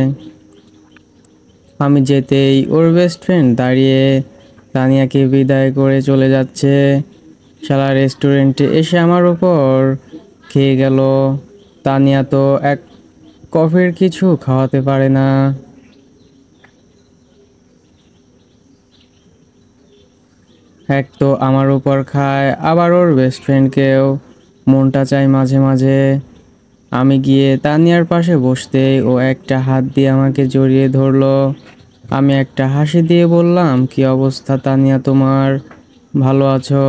আমি যেতেই ওর বেস্ট ফ্রেন্ড দাঁড়িয়ে তানিয়াকে বিদায় করে চলে যাচ্ছে। শালা রেস্টুরেন্টে এসে আমার উপর খেয়ে গেল। তানিয়া তো এক কফির কিছু খাওয়াতে পারে না। এক তো আমার উপর খায়, আবার ওর বেস্ট ফ্রেন্ডকেও মনটা চায় মাঝে মাঝে। আমি গিয়ে তানিয়ার পাশে বসতেই ও একটা হাত দিয়ে আমাকে জড়িয়ে ধরলো। আমি একটা হাসি দিয়ে বললাম, কি অবস্থা তানিয়া তোমার, ভালো আছো?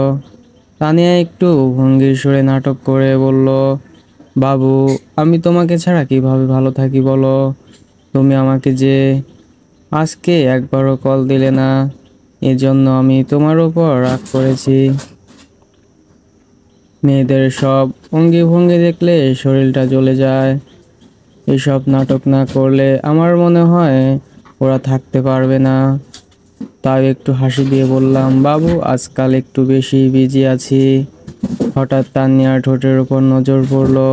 তানিয়া একটু ভঙ্গির সুরে নাটক করে বলল, বাবু, আমি তোমাকে ছাড়া কিভাবে ভালো থাকি বলো? তুমি আমাকে যে আজকে একবারও কল দিলে না, এজন্য আমি তোমার উপর রাগ করেছি। মেয়েদের সব অঙ্গি ভঙ্গি দেখলে শরীরটা জ্বলে যায়। এসব নাটক না করলে আমার মনে হয় ওরা থাকতে পারবে না। তাই একটু হাসি দিয়ে বললাম, বাবু আজকাল একটু বেশি বিজি আছি। হঠাৎ তানিয়ার ঠোঁটের উপর নজর পড়লো।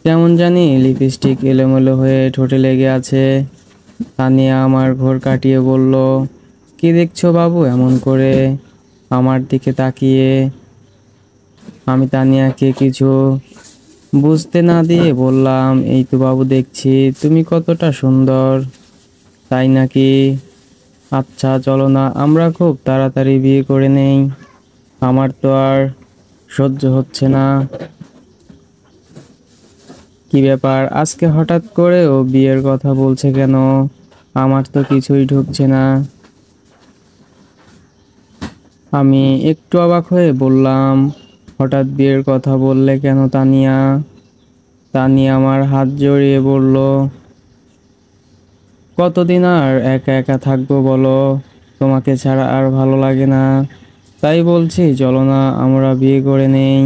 কেমন জানি লিপস্টিক এলোমেলো হয়ে ঠোঁটে লেগে আছে। তানিয়া আমার ঘোর কাটিয়ে বলল, কি দেখছো বাবু এমন করে আমার দিকে তাকিয়ে? আমি তানিয়াকে কিছু বুঝতে না দিয়ে বললাম, এই তো বাবু দেখছি তুমি কতটা সুন্দর। তাই নাকি? আচ্ছা চলো না আমরা খুব তাড়াতাড়ি বিয়ে করে নেই, আমার তো আর সহ্য হচ্ছে না। কি ব্যাপার আজকে হঠাৎ করে ও বিয়ের কথা বলছে কেন? আমার তো কিছুই ঢুকছে না। আমি একটু অবাক হয়ে বললাম, হঠাৎ বিয়ের কথা বললে কেন তানিয়া? তানিয়া আমার হাত জড়িয়ে বলল, কতদিন আর একা একা থাকবো বলো, তোমাকে ছাড়া আর ভালো লাগে না। তাই বলছি চলো না আমরা বিয়ে করে নেই।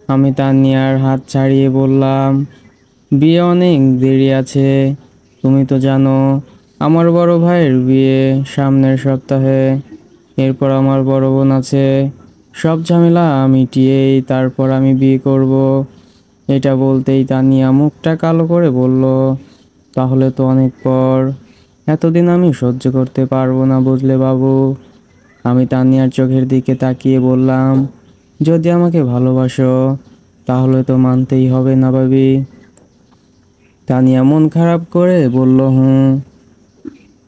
আমি তানিয়ার হাত ছাড়িয়ে বললাম, বিয়ে অনেক দেরি আছে, তুমি তো জানো আমার বড় ভাইয়ের বিয়ে সামনের সপ্তাহে। এরপর আমার বড় বোন আছে, সব ঝামেলা মিটিয়েই তারপর আমি বিয়ে করব। এটা বলতেই তানিয়া মুখটা কালো করে বলল, তাহলে তো অনেক পর, এতদিন আমি সহ্য করতে পারবো না বুঝলে বাবু। আমি তানিয়ার চোখের দিকে তাকিয়ে বললাম, যদি আমাকে ভালোবাসো তাহলে তো মানতেই হবে না ভাবি। তানিয়া মন খারাপ করে বলল, হুম।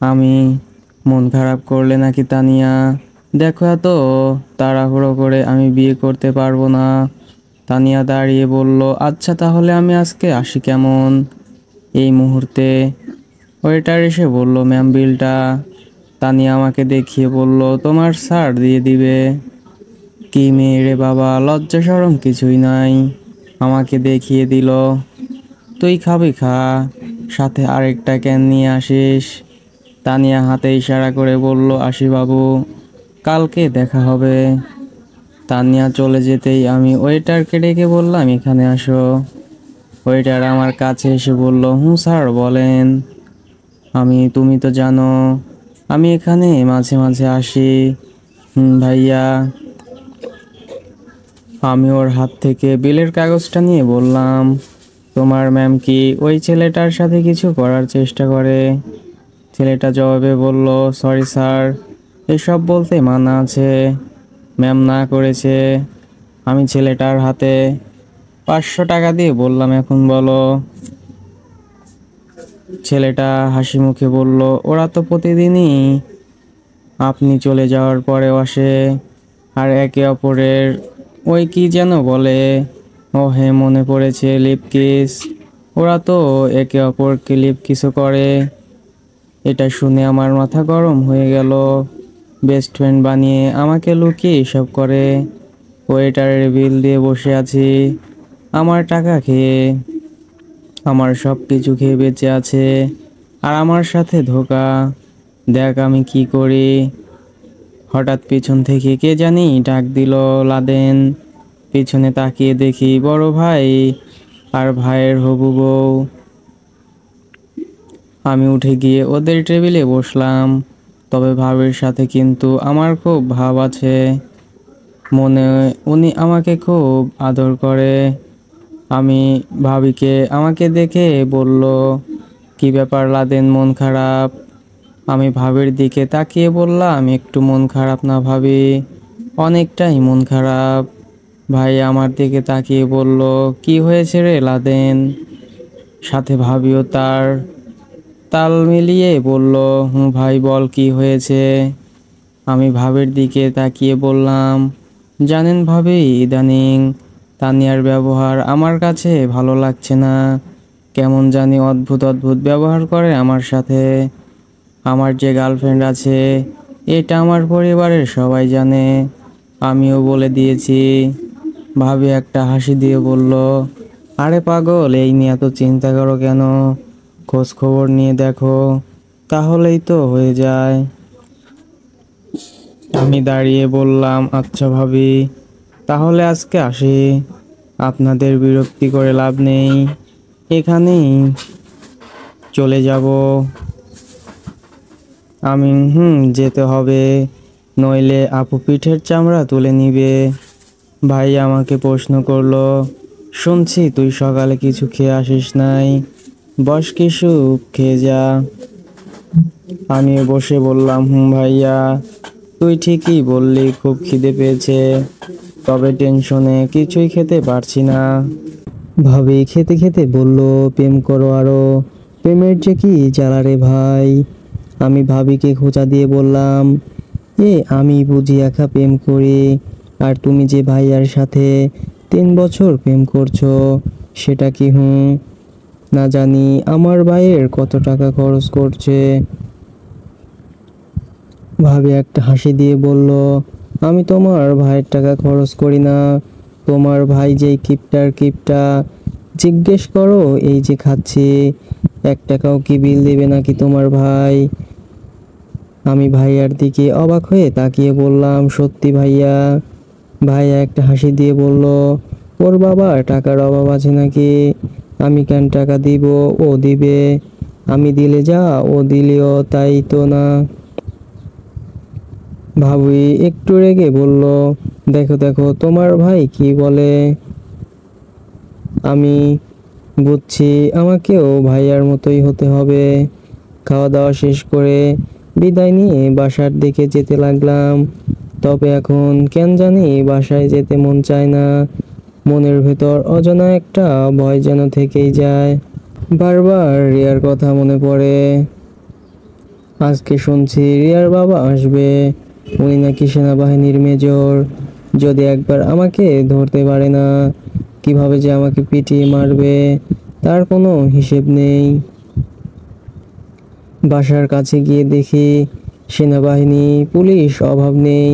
আমি মন খারাপ করলে নাকি তানিয়া? দেখো এত তাড়াহুড়ো করে আমি বিয়ে করতে পারবো না। তানিয়া দাঁড়িয়ে বলল, আচ্ছা তাহলে আমি আজকে আসি কেমন? এই মুহূর্তে ওয়েটার এসে বলল, ম্যাম বিলটা। তানিয়া আমাকে দেখিয়ে বলল, তোমার স্যার দিয়ে দিবে। কি মেয়ে রে বাবা, লজ্জা শরম কিছুই নাই, আমাকে দেখিয়ে দিল। তুই খাবি খা, সাথে আরেকটা ক্যান নিয়ে আসিস। তানিয়া হাতে ইশারা করে বলল, আসি বাবু, কালকে দেখা হবে। তানিয়া চলে যেতেই আমি ওয়েটারকে ডেকে বললাম, এখানে আসো। ওয়েটার আমার কাছে এসে বলল, হুঁ স্যার বলেন। তুমি তো জানো আমি এখানে মাঝে মাঝে আসি। হুম ভাইয়া। আমি ওর হাত থেকে বিলের কাগজটা নিয়ে বললাম, তোমার ম্যাম কি ওই ছেলেটার সাথে কিছু করার চেষ্টা করে? ছেলেটা জবাবে বলল, সরি স্যার, এসব বলতে মানা আছে, ম্যাম না করেছে। আমি ছেলেটার হাতে 500 টাকা দিয়ে বললাম, এখন বলো। ছেলেটা হাসি মুখে বলল, ওরা তো প্রতিদিনই আপনি চলে যাওয়ার পরেও আসে, আর একে অপরের ওই কি যেন বলে, ও হ্যাঁ মনে পড়েছে, লিপ কিস। ওরা তো একে অপরকে লিপ কিসও করে। এটা শুনে আমার মাথা গরম হয়ে গেল। বেস্ট ফ্রেন্ড বানিয়ে আমাকে লুকিয়ে এসব করে। ওয়েটারের বিল দিয়ে বসে আছি আমার টাকা খেয়ে, আমার সব কিছু খেয়ে বেঁচে আছে, আর আমার সাথে ধোকা। দেখ আমি কি করি। হঠাৎ পিছন থেকে কে জানি ডাক দিল, লাদেন। পিছনে তাকিয়ে দেখি বড় ভাই আর ভাইয়ের হবু বউ। আমি উঠে গিয়ে ওদের টেবিলে বসলাম। তবে ভাবের সাথে কিন্তু আমার খুব ভাব আছে, মনে উনি আমাকে খুব আদর করে। আমি ভাবিকে আমাকে দেখে বলল, কি ব্যাপার লাদেন, মন খারাপ? আমি ভাবির দিকে তাকিয়ে বললাম, একটু মন খারাপ না ভাবি, অনেকটাই মন খারাপ। ভাই আমার দিকে তাকিয়ে বলল, কি হয়েছে রে লাদেন? সাথে ভাবিও তাল মিলিয়ে বলল, হুঁ ভাই বল কি হয়েছে? আমি ভাবের দিকে তাকিয়ে বললাম, জানেন ভাবি, ইদানিং তানিয়ার ব্যবহার আমার কাছে ভালো লাগছে না। কেমন জানি অদ্ভুত অদ্ভুত ব্যবহার করে আমার সাথে। আমার যে গার্লফ্রেন্ড আছে এটা আমার পরিবারের সবাই জানে, আমিও বলে দিয়েছি। ভাবি একটা হাসি দিয়ে বলল, আরে পাগল, এই নিয়ে এত চিন্তা করো কেন? খোঁজ খবর নিয়ে দেখো, তাহলেই তো হয়ে যায়। আমি দাঁড়িয়ে বললাম, আচ্ছা ভাবি, তাহলে আজকে আসি। আপনাদের বিরক্তি করে লাভ নেই, এখানেই চলে যাব আমি। যেতে হবে, নইলে আপু পিঠের চামড়া তুলে নিবে। ভাই আমাকে প্রশ্ন করলো, শুনছি তুই সকালে কিছু খেয়ে আসিস নাই, বস কিছু খেয়ে যা। আমি বসে বললাম, ভাইয়া, তুই ঠিকই বললি, খুব খিদে পেয়েছে, তবে টেনশনে কিছুই খেতে পারছি না। ভাবি খেতে খেতে বলল, প্রেম করো আরো, প্রেমের যে কি জ্বালা রে ভাই। আমি ভাবিকে খোঁচা দিয়ে বললাম, আমি বুঝি একা প্রেম করি, আর তুমি যে ভাইয়ার সাথে 3 বছর প্রেম করছো, সেটা কি না জানি আমার ভাইয়ের কত টাকা খরচ করছে। ভাবি একটা হাসি দিয়ে বলল, আমি তোমার ভাইয়ের টাকা খরচ করি না, তোমার ভাই যেই কিপটার কিপটা, জিজ্ঞেস করো এই যে খাচ্ছি, 1 টাকাও কি বিল দেবে নাকি তোমার ভাই? আমি ভাইয়ার দিকে অবাক হয়ে তাকিয়ে বললাম, সত্যি ভাইয়া? ভাইয়া একটা হাসি দিয়ে বলল, ওর বাবা টাকার অভাব আছে নাকি? আমি কেন টাকা দিব, ও দিবে। আমি দিলে যা, ও দিলেও তাই তো না। ভাবি একটু রেগে বলল, দেখো দেখো তোমার ভাই কি বলে। আমি বুঝছি আমাকেও ভাইয়ার মতোই হতে হবে। খাওয়া দাওয়া শেষ করে বিদায় নিয়ে বাসার দিকে যেতে লাগলাম। তবে এখন কেন জানি বাসায় যেতে মন চায় না। মনের ভেতর অজানা একটা ভয় যেন থেকেই যায়। বারবার রিয়ার কথা মনে পড়ে। আজকে শুনছি রিয়ার বাবা আসবে, উনি নাকি সেনাবাহিনীর মেজর। যদি একবার আমাকে ধরতে পারে না, কিভাবে যে আমাকে পিটিয়ে মারবে তার কোনো হিসেব নেই। বাসার কাছে গিয়ে দেখি সেনাবাহিনী পুলিশ অভাব নেই।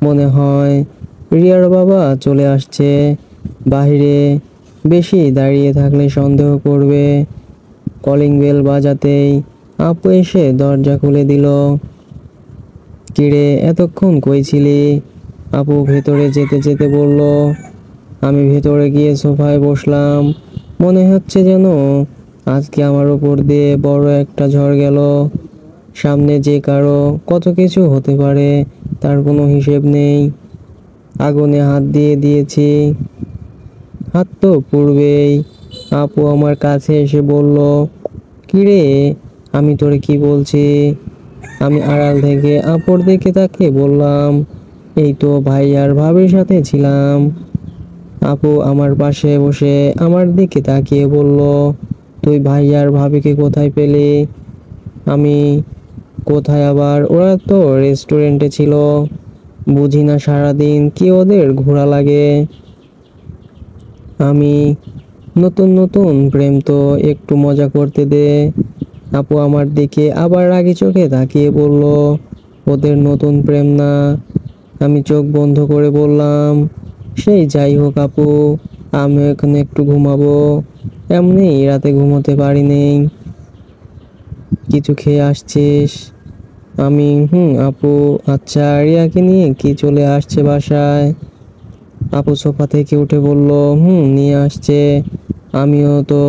মনে হয় রিয়ার বাবা চলে আসছে। বাইরে বেশি দাঁড়িয়ে থাকলে সন্দেহ করবে। কলিং বেল বাজাতেই আপু এসে দরজা খুলে দিল। কিরে, এতক্ষণ কই ছিলি? আপু ভেতরে যেতে যেতে বলল। আমি ভেতরে গিয়ে সোফায় বসলাম। মনে হচ্ছে যেন আজকে আমার উপর দিয়ে বড় একটা ঝড় গেল। সামনে যে কারো কত কিছু হতে পারে তার কোনো হিসেব নেই। আগুনে হাত দিয়ে দিয়েছি, হাত তো পুড়বেই। আপু আমার কাছে এসে বলল, কিরে, আমি তোরে কি বলছি? আমি আড়াল থেকে আপুর দিকে তাকিয়ে বললাম, এই তো ভাই আর ভাবির সাথে ছিলাম। আপু আমার পাশে বসে আমার দিকে তাকিয়ে বলল, তুই ভাই আর ভাবিকে কোথায় পেলি? আমি, কোথায় আবার, ওরা তো রেস্টুরেন্টে ছিল। বুঝি না সারাদিন কি ওদের ঘোরা লাগে। আমি, নতুন নতুন প্রেম তো একটু মজা করতে দে। আপু আমার দিকে আবার রাগী চোখে তাকিয়ে বলল, ওদের নতুন প্রেম না। আমি চোখ বন্ধ করে বললাম, সেই যাই হোক আপু, আমি এখন একটু ঘুমাবো। এমনি রাতে ঘুমোতে পারিনি। কিছু খেয়ে আসছিস? আমি, আপু। আচ্ছা, রিয়াকে নিয়ে কি চলে আসছে বাসায়? আপু সোফা থেকে উঠে বলল, নিয়ে আসছে। আমিও তো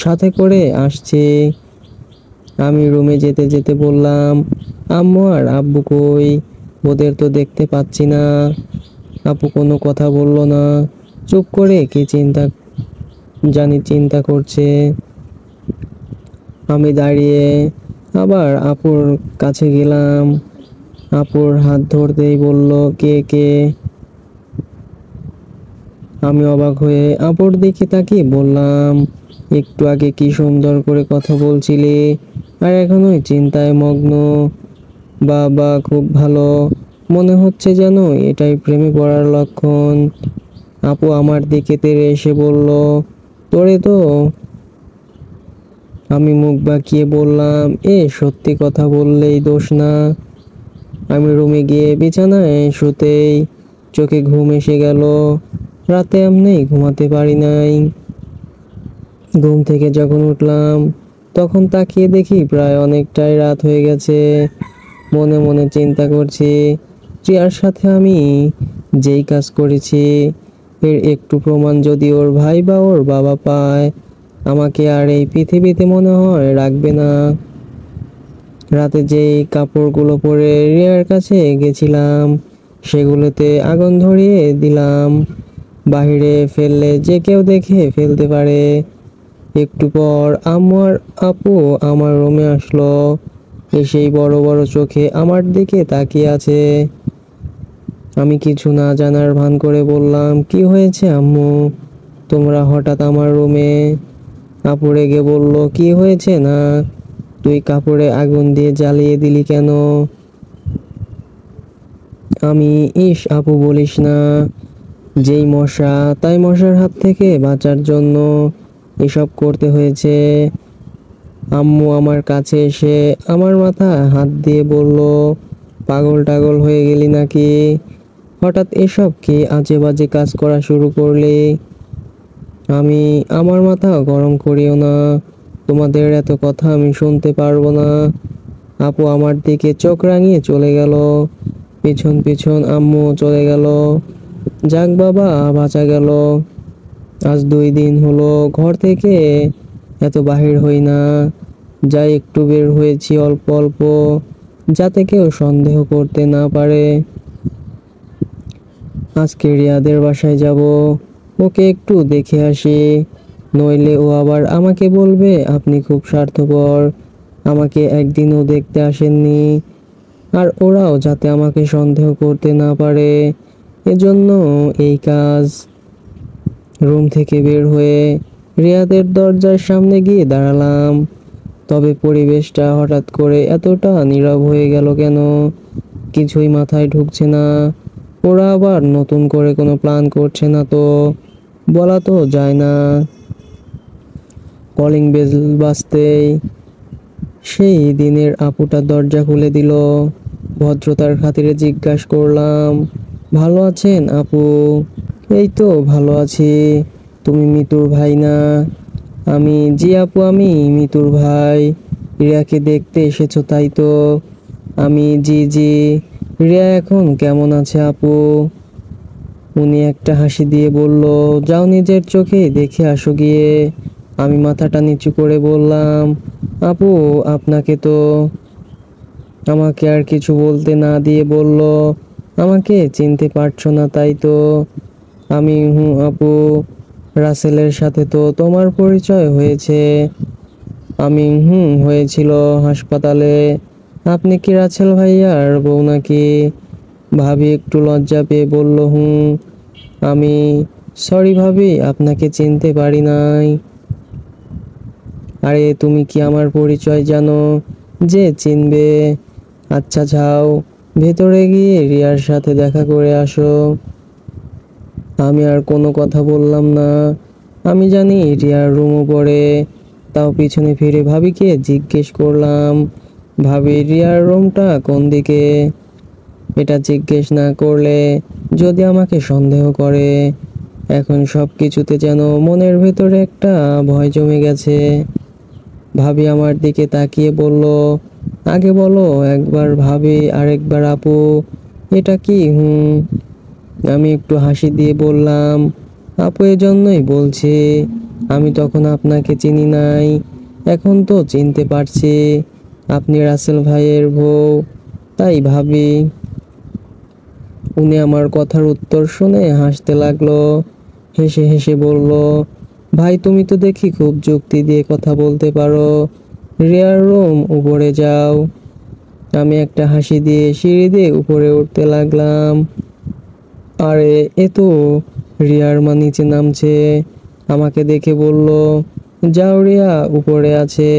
সাথে করে আসছি। আমি রুমে যেতে যেতে বললাম, আম্মু আর আব্বু কই? ওদের তো দেখতে পাচ্ছি না। আপু কোনো কথা বলল না, চুপ করে কি চিন্তা করছে। আমি দাঁড়িয়ে আবার আপুর কাছে গেলাম। আপুর হাত ধরতেই বলল, কে কে? আমি অবাক হয়ে আপুর দিকে তাকিয়ে বললাম, একটু আগে কি সুন্দর করে কথা বলছিলি, আর এখন ওই চিন্তায় মগ্ন। বাবা, খুব ভালো। মনে হচ্ছে যেন এটাই প্রেমে পড়ার লক্ষণ। আপু আমার দিকে তেড়ে এসে বলল, তোরে তো। আমি মুখ বাঁকিয়ে বললাম, সত্যি কথা বললেই দোষ না। আমি রুমে গিয়ে বিছানায় শুতেই চোখে ঘুম এসে গেল। রাতে এমনি ঘুমাতে পারি নাই। ঘুম থেকে যখন উঠলাম তখন তাকিয়ে দেখি প্রায় অনেকটাই রাত হয়ে গেছে। মনে মনে চিন্তা করছি, প্রিয়ার সাথে আমি যেই কাজ করেছি এর একটু প্রমাণ যদি ওর ভাই বা ওর বাবা পায়, আমাকে আর এই পৃথিবীতে মনে হয় রাখবে না। রাতে যেই কাপড়গুলো পরে রিয়ার কাছে গেছিলাম সেগুলোতে আগুন ধরিয়ে দিলাম। বাহিরে ফেললে যে কেউ দেখে ফেলতে পারে। একটু পর আমার আপু আমার রুমে আসলো। এসেই বড় বড় চোখে আমার দিকে তাকিয়ে আছে। আমি কিছু না জানার ভান করে বললাম, কি হয়েছে আম্মু, তোমরা হঠাৎ আমার রুমে? আপু রেগে বলল, কি হয়েছে না, তুই কাপড়ে আগুন দিয়ে জ্বালিয়ে দিলি কেন? আমি, আপু বলিস না, যেই মশা তাই মশার হাত থেকে বাঁচার জন্য এসব করতে হয়েছে। আম্মু আমার কাছে এসে আমার মাথায় হাত দিয়ে বলল, পাগল টাগল হয়ে গেলি নাকি? হঠাৎ এসব কি আজে বাজে কাজ করা শুরু করলি? আমি, আমার মাথা গরম করিও না, তোমাদের এত কথা আমি শুনতে পারবো না। আপু আমার দিকে চোখ রাঙিয়ে চলে গেল। পিছন পিছন আম্মু চলে গেল। যাক বাবা, বাঁচা গেল। আজ 2 দিন হলো ঘর থেকে এত বাহির হই না। যাই একটু বের হয়েছি অল্প অল্প, যাতে কেউ সন্দেহ করতে না পারে। আজকে রিয়াদের বাসায় যাব, ওকে একটু দেখে আসি, নইলে ও আবার আমাকে বলবে আপনি খুব স্বার্থপর, আমাকে একদিনও দেখতে আসেননি। আর ওরাও যাতে আমাকে সন্দেহ করতে না পারে, এজন্য এই কাজ। রুম থেকে বের হয়ে রিয়াদের দরজার সামনে গিয়ে দাঁড়ালাম। তবে পরিবেশটা হঠাৎ করে এতটা নীরব হয়ে গেল কেন, কিছুই মাথায় ঢুকছে না। ওরা আবার নতুন করে কোনো প্ল্যান করছে না তো? বলা তো যায় না। কলিং বেল বাজতেই সেই দিনের আপুটা দরজা খুলে দিল। ভদ্রতার খাতিরে জিজ্ঞাসা করলাম, ভালো আছেন আপু? এই তো ভালো আছি। তুমি মিতুর ভাই না? আমি, জি আপু, আমি মিতুর ভাই। রিয়াকে দেখতে এসেছো তাই তো? আমি, জি জি। রিয়া এখন কেমন আছে আপু? উনি একটা হাসি দিয়ে বলল, যাও নিজের চোখে দেখে আসো গিয়ে। আমি মাথাটা নিচু করে বললাম, আপু আপনাকে তো। আমাকে আর কিছু বলতে না দিয়ে বলল, আমাকে চিনতে পারছো না তাই তো? আমি, হুঁ আপু, রাসেলের সাথে তো তোমার পরিচয় হয়েছে। আমি, হয়েছিল হাসপাতালে। আপনি কি রাসেল ভাইয়ার বউ নাকি? ভাবি একটু লজ্জা পেয়ে বলল, হুম। আমি, সরি ভাবি, আপনাকে চিনতে পারি নাই। আরে তুমি কি আমার পরিচয় জানো যে চিনবে? আচ্ছা যাও, ভেতরে গিয়ে রিয়ার সাথে দেখা করে আসো। আমি আর কোনো কথা বললাম না। আমি জানি রিয়ার রুমও পড়ে, তাও পিছনে ফিরে ভাবিকে জিজ্ঞেস করলাম, ভাবি রিয়ার রুমটা কোন দিকে? এটা জিজ্ঞেস না করলে যদি আমাকে সন্দেহ করে। এখন সব কিছুতে যেন মনের ভেতরে একটা ভয় জমে গেছে। ভাবি আমার দিকে তাকিয়ে বলল, আগে বলো একবার ভাবি আরেকবার আপু, এটা কি হুম? আমি একটু হাসি দিয়ে বললাম, আপু এজন্যই বলছি, আমি তখন আপনাকে চিনি নাই, এখন তো চিনতে পারছি, আপনি রাসেল ভাইয়ের বউ, তাই ভাবি। উনি আমার কথার উত্তর শুনে হাসতে লাগলো। হেসে হেসে বলল, ভাই তুমি তো দেখি খুব যুক্তি দিয়ে কথা বলতে পারো, রিয়ার রুম উপরে যাও। আমি একটা হাসি দিয়ে সিঁড়ি দিয়ে উপরে উঠতে লাগলাম। আরে এ তো রিয়ার মা নিচে নামছে। আমাকে দেখে বলল, যাও রিয়া উপরে আছে।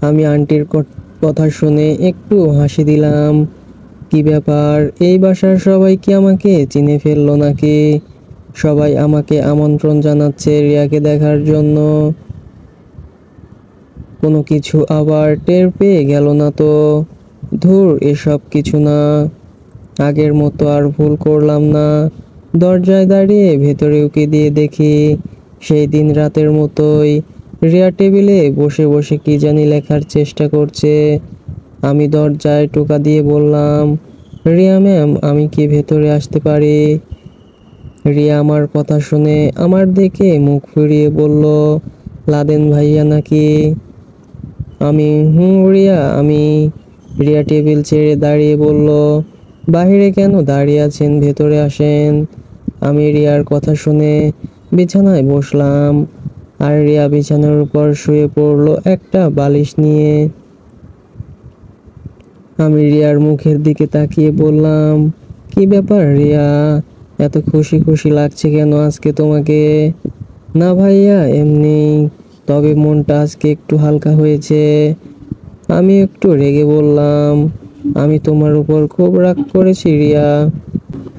আমি আন্টির কথা শুনে একটু হাসি দিলাম। কি ব্যাপার, এই বাসার সবাই কি আমাকে চিনে ফেললো নাকি? সবাই আমাকে আমন্ত্রণ জানাচ্ছে রিয়াকে দেখার জন্য। কোনো কিছু আবার টের পেয়ে গেল না তো? ধুর, এসব কিছু না। আগের মতো আর ভুল করলাম না। দরজায় দাঁড়িয়ে ভেতরে উকি দিয়ে দেখি সেই দিন রাতের মতোই রিয়া টেবিলে বসে বসে কি জানি লেখার চেষ্টা করছে। আমি দরজায় টোকা দিয়ে বললাম, রিয়া ম্যাম, আমি কি ভেতরে আসতে পারি? রিয়া আমার কথা শুনে আমার দিকে মুখ ফিরিয়ে বলল, লাদেন ভাইয়া নাকি? আমি রিয়া আমি। রিয়া টেবিল ছেড়ে দাঁড়িয়ে বলল, বাহিরে কেন দাঁড়িয়ে আছেন, ভেতরে আসেন। আমি রিয়ার কথা শুনে বিছানায় বসলাম, আর রিয়া বিছানার উপর শুয়ে পড়লো একটা বালিশ নিয়ে। আমি রিয়ার মুখের দিকে তাকিয়ে বললাম, কি ব্যাপার রিয়া, এত খুশি খুশি লাগছে কেন আজকে তোমাকে? না ভাইয়া, এমনি। তবে মনটা আজকে একটু হালকা হয়েছে। আমি একটু রেগে বললাম, আমি তোমার উপর খুব রাগ করেছি রিয়া।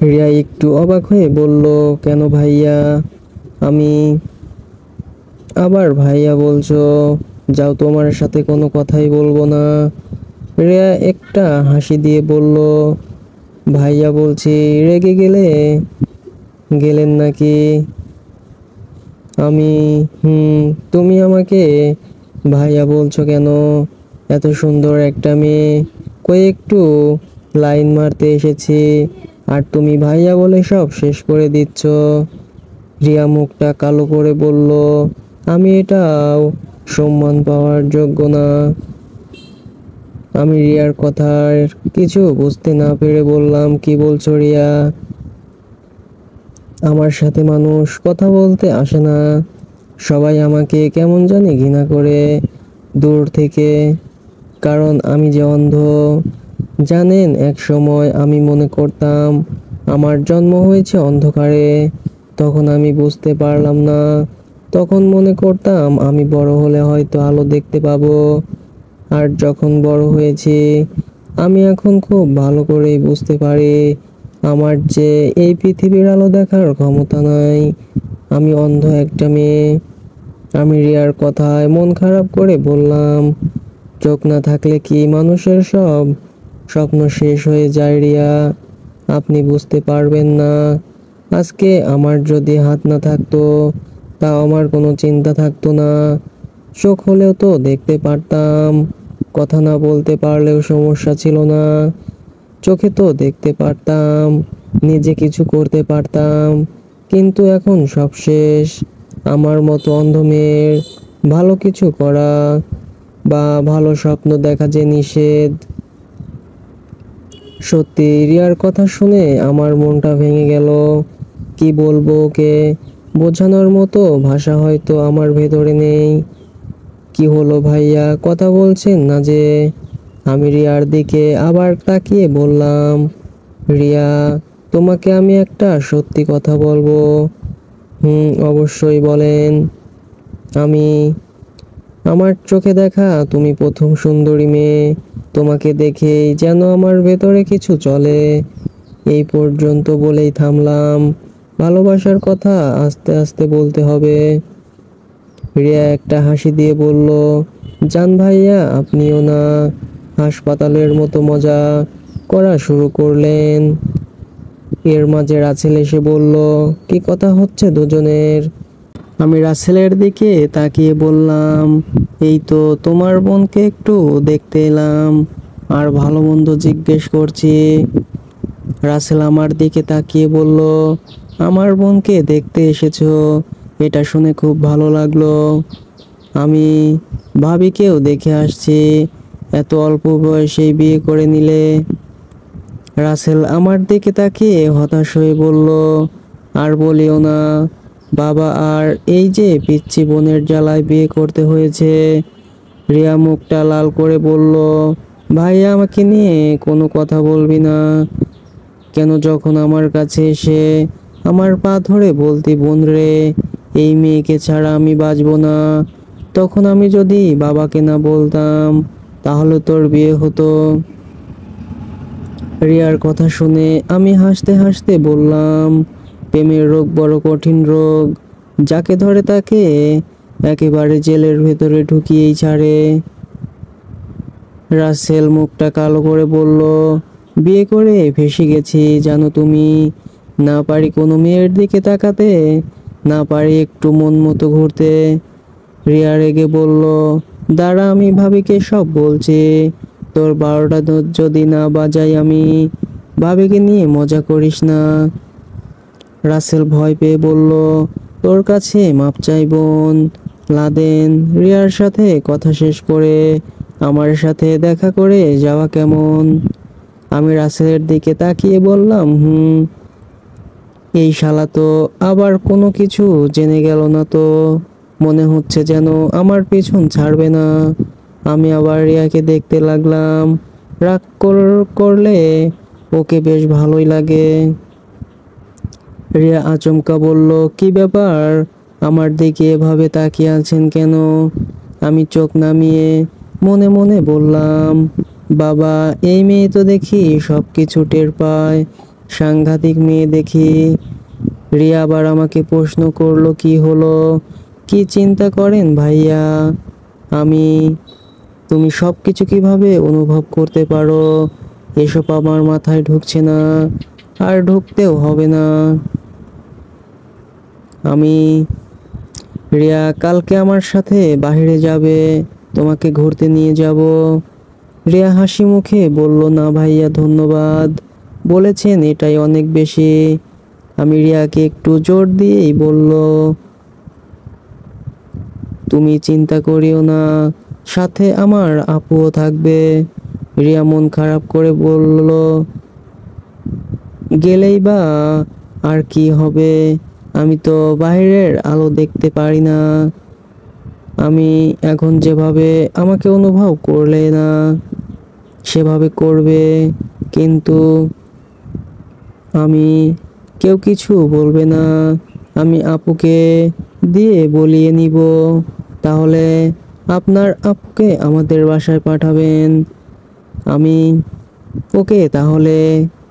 রিয়া একটু অবাক হয়ে বলল, কেন ভাইয়া? আমি আবার ভাইয়া বলছো? যাও, তোমার সাথে কোনো কথাই বলবো না। রিয়া একটা হাসি দিয়ে বলল, ভাইয়া বলছি, রেগে গেলেন নাকি? আমি তুমি আমাকে ভাইয়া বলছো কেন? এত সুন্দর একটা মেয়ে, কই একটু লাইন মারতে এসেছি, আর তুমি ভাইয়া বলে সব শেষ করে দিচ্ছ। রিয়া মুখটা কালো করে বলল, আমি এটাও সম্মান পাওয়ার যোগ্য না। আমি রিয়ার কথার কিছু বুঝতে না পেরে বললাম, কি বলছো রিয়া? আমার সাথে মানুষ কথা বলতে আসে না। সবাই আমাকে কেমন জানি ঘৃণা করে দূর থেকে, কারণ আমি যে অন্ধ। জানেন, এক সময় আমি মনে করতাম আমার জন্ম হয়েছে অন্ধকারে। তখন আমি বুঝতে পারলাম না। তখন মনে করতাম আমি বড় হলে হয়তো আলো দেখতে পাবো। আর যখন বড় হয়েছি, আমি এখন খুব ভালো করেই বুঝতে পারি আমার যে এই পৃথিবীর আলো দেখার ক্ষমতা নাই। আমি অন্ধ একটা মেয়ে। আমি রিয়ার কথায় মন খারাপ করে বললাম, চোখ না থাকলে কি মানুষের সব স্বপ্ন শেষ হয়ে যায় রিয়া? আপনি বুঝতে পারবেন না। আজকে আমার যদি হাত না থাকতো, তাও আমার কোনো চিন্তা থাকতো না। চোখ হলেও তো দেখতে পারতাম, কথা না বলতে পারলেও সমস্যা ছিল না। চোখে তো দেখতে পারতাম, নিজে কিছু করতে পারতাম, কিন্তু এখন সব শেষ। আমার মতো অন্ধ মেয়ের ভালো কিছু করা বা ভালো স্বপ্ন দেখা যে নিষেধ। সত্যি, রিয়ার কথা শুনে আমার মনটা ভেঙে গেল। কি বলবো ওকে? বোঝানোর মতো ভাষা হয়তো আমার ভেতরে নেই। কি হলো ভাইয়া, কথা বলছেন না যে? আমি রিয়ার দিকে আবার তাকিয়ে বললাম, রিয়া, তোমাকে আমি একটা সত্যি কথা বলবো। অবশ্যই বলেন। আমি আমার চোখে দেখা তুমি প্রথম সুন্দরী মেয়ে। তোমাকে দেখেই যেন আমার ভেতরে কিছু চলে। এই পর্যন্ত বলেই থামলাম। ভালোবাসার কথা আস্তে আস্তে বলতে হবে। রিয়া একটা হাসি দিয়ে বলল, জান ভাইয়া, আপনিও না হাসপাতালের মতো মজা করা শুরু করলেন। এর মাঝে রাসেল এসে বলল, কি কথা হচ্ছে দুজনের? আমি রাসেলের দিকে তাকিয়ে বললাম, এই তো তোমার বোনকে একটু দেখতে এলাম, আর ভালো মন্দ জিজ্ঞেস করছি। রাসেল আমার দিকে তাকিয়ে বলল, আমার বোনকে দেখতে এসেছো, এটা শুনে খুব ভালো লাগলো। আমি ভাবিকেও দেখে আসছি, এত অল্প বয়সেই বিয়ে করে নিলে। রাসেল আমার দিকে তাকিয়ে হতাশ হয়ে বলল, আর বলিও না বাবা, আর এই যে পিচ্চি বোনের জ্বালায় বিয়ে করতে হয়েছে। রিয়া মুখটা লাল করে বলল, ভাইয়া, আমাকে নিয়ে কোনো কথা বলবি না কেন? যখন আমার কাছে এসে আমার পা ধরে বলতি, বোন রে, এই মেয়েকে ছাড়া আমি বাঁচবো না, তখন আমি যদি বাবাকে না বলতাম, তাহলে তোর বিয়ে হতো। রিয়ার কথা শুনে আমি হাসতে হাসতে বললাম, প্রেমের রোগ বড় কঠিন রোগ, যাকে ধরে তাকে একেবারে জেলের ভেতরে ঢুকিয়েই ছাড়ে। রাসেল মুখটা কালো করে বলল, বিয়ে করে ফেঁসে গেছি জানো তুমি। না পারি কোনো মেয়ের দিকে তাকাতে, না পারি একটু মন মতো ঘুরতে। রিয়া রেগে বলল, দাঁড়া আমি ভাবিকে সব বলছি। তোর 12টা যদি না বাজাই আমি। ভাবিকে নিয়ে মজা করিস না। রাসেল ভয় পেয়ে বলল, তোর কাছে মাপ চাই বোন। লাদেন রিয়ার সাথে কথা শেষ করে আমার সাথে দেখা করে যাওয়া কেমন? আমি রাসেলের দিকে তাকিয়ে বললাম, এই শালা তো আবার কোনো কিছু জেনে গেল না তো। মনে হচ্ছে যেন আমার পিছন ছাড়বে না। আমি আবার রিয়াকে দেখতে লাগলাম। রাগ করলে ওকে বেশ ভালোই লাগে। রিয়া আচমকা বলল, কি ব্যাপার, আমার দিকে এভাবে তাকিয়ে আছেন কেন? আমি চোখ নামিয়ে মনে মনে বললাম, বাবা এই মেয়ে তো দেখি সব কিছু টের পায়, সাংঘাতিক মেয়ে দেখি। রিয়া আবার আমাকে প্রশ্ন করলো, কি হলো, কি চিন্তা করেন ভাইয়া? আমি, তুমি সব কিছু কিভাবে অনুভব করতে পারো? এসব আমার মাথায় ঢুকছে না, আর ঢুকতেও হবে না। আমি, রিয়া কালকে আমার সাথে বাইরে যাবে, তোমাকে ঘুরতে নিয়ে যাব। রিয়া হাসি মুখে বলল, না ভাইয়া ধন্যবাদ, বলেছেন এটাই অনেক বেশি। আমি রিয়াকে একটু জোর দিয়েই বলল, তুমি চিন্তা করিও না, সাথে আমার আপুও থাকবে। রিয়া মন খারাপ করে বলল, গেলেই বা আর কি হবে, আমি তো বাইরের আলো দেখতে পারি না। আমি এখন যেভাবে আমাকে অনুভব করলে না সেভাবে করবে, কিন্তু আমি, কেউ কিছু বলবে না। আমি আপুকে দিয়ে বলিয়ে নিব। তাহলে আপনার আপুকে আমাদের বাসায় পাঠাবেন। আমি, ওকে তাহলে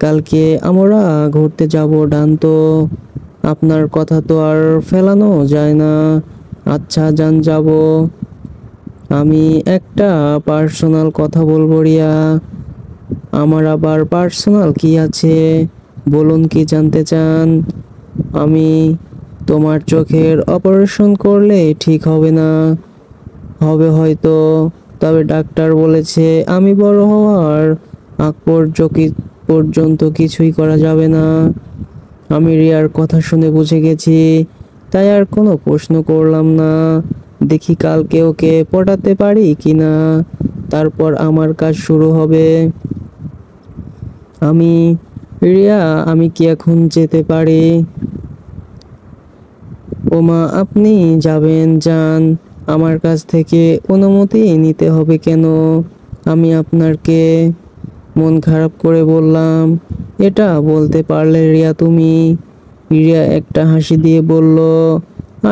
কালকে আমরা ঘুরতে যাব ডান তো। আপনার কথা তো আর ফেলানো যায় না। আচ্ছা যান যাব। আমি একটা পার্সোনাল কথা বলবো রিয়া। আমার আবার পার্সোনাল কি আছে, বলুন কি জানতে চান? আমি, তোমার চোখের অপারেশন করলে ঠিক হবে না। হবে হয়তো, তবে ডাক্তার বলেছে আমি বড় হওয়ার আগ পর্যন্ত কিছুই করা যাবে না। আমি রিয়ার কথা শুনে বুঝে গেছি, তাই আর কোনো প্রশ্ন করলাম না। দেখি কালকে ওকে পটাতে পারি কিনা, তারপর আমার কাজ শুরু হবে। আমি, রিয়া আমি কি এখন যেতে পারি? ওমা আপনি যাবেন যান, আমার কাছ থেকে অনুমতি নিতে হবে কেন? আমি আপনাকে, মন খারাপ করে বললাম, এটা বলতে পারলে রিয়া তুমি? রিয়া একটা হাসি দিয়ে বলল,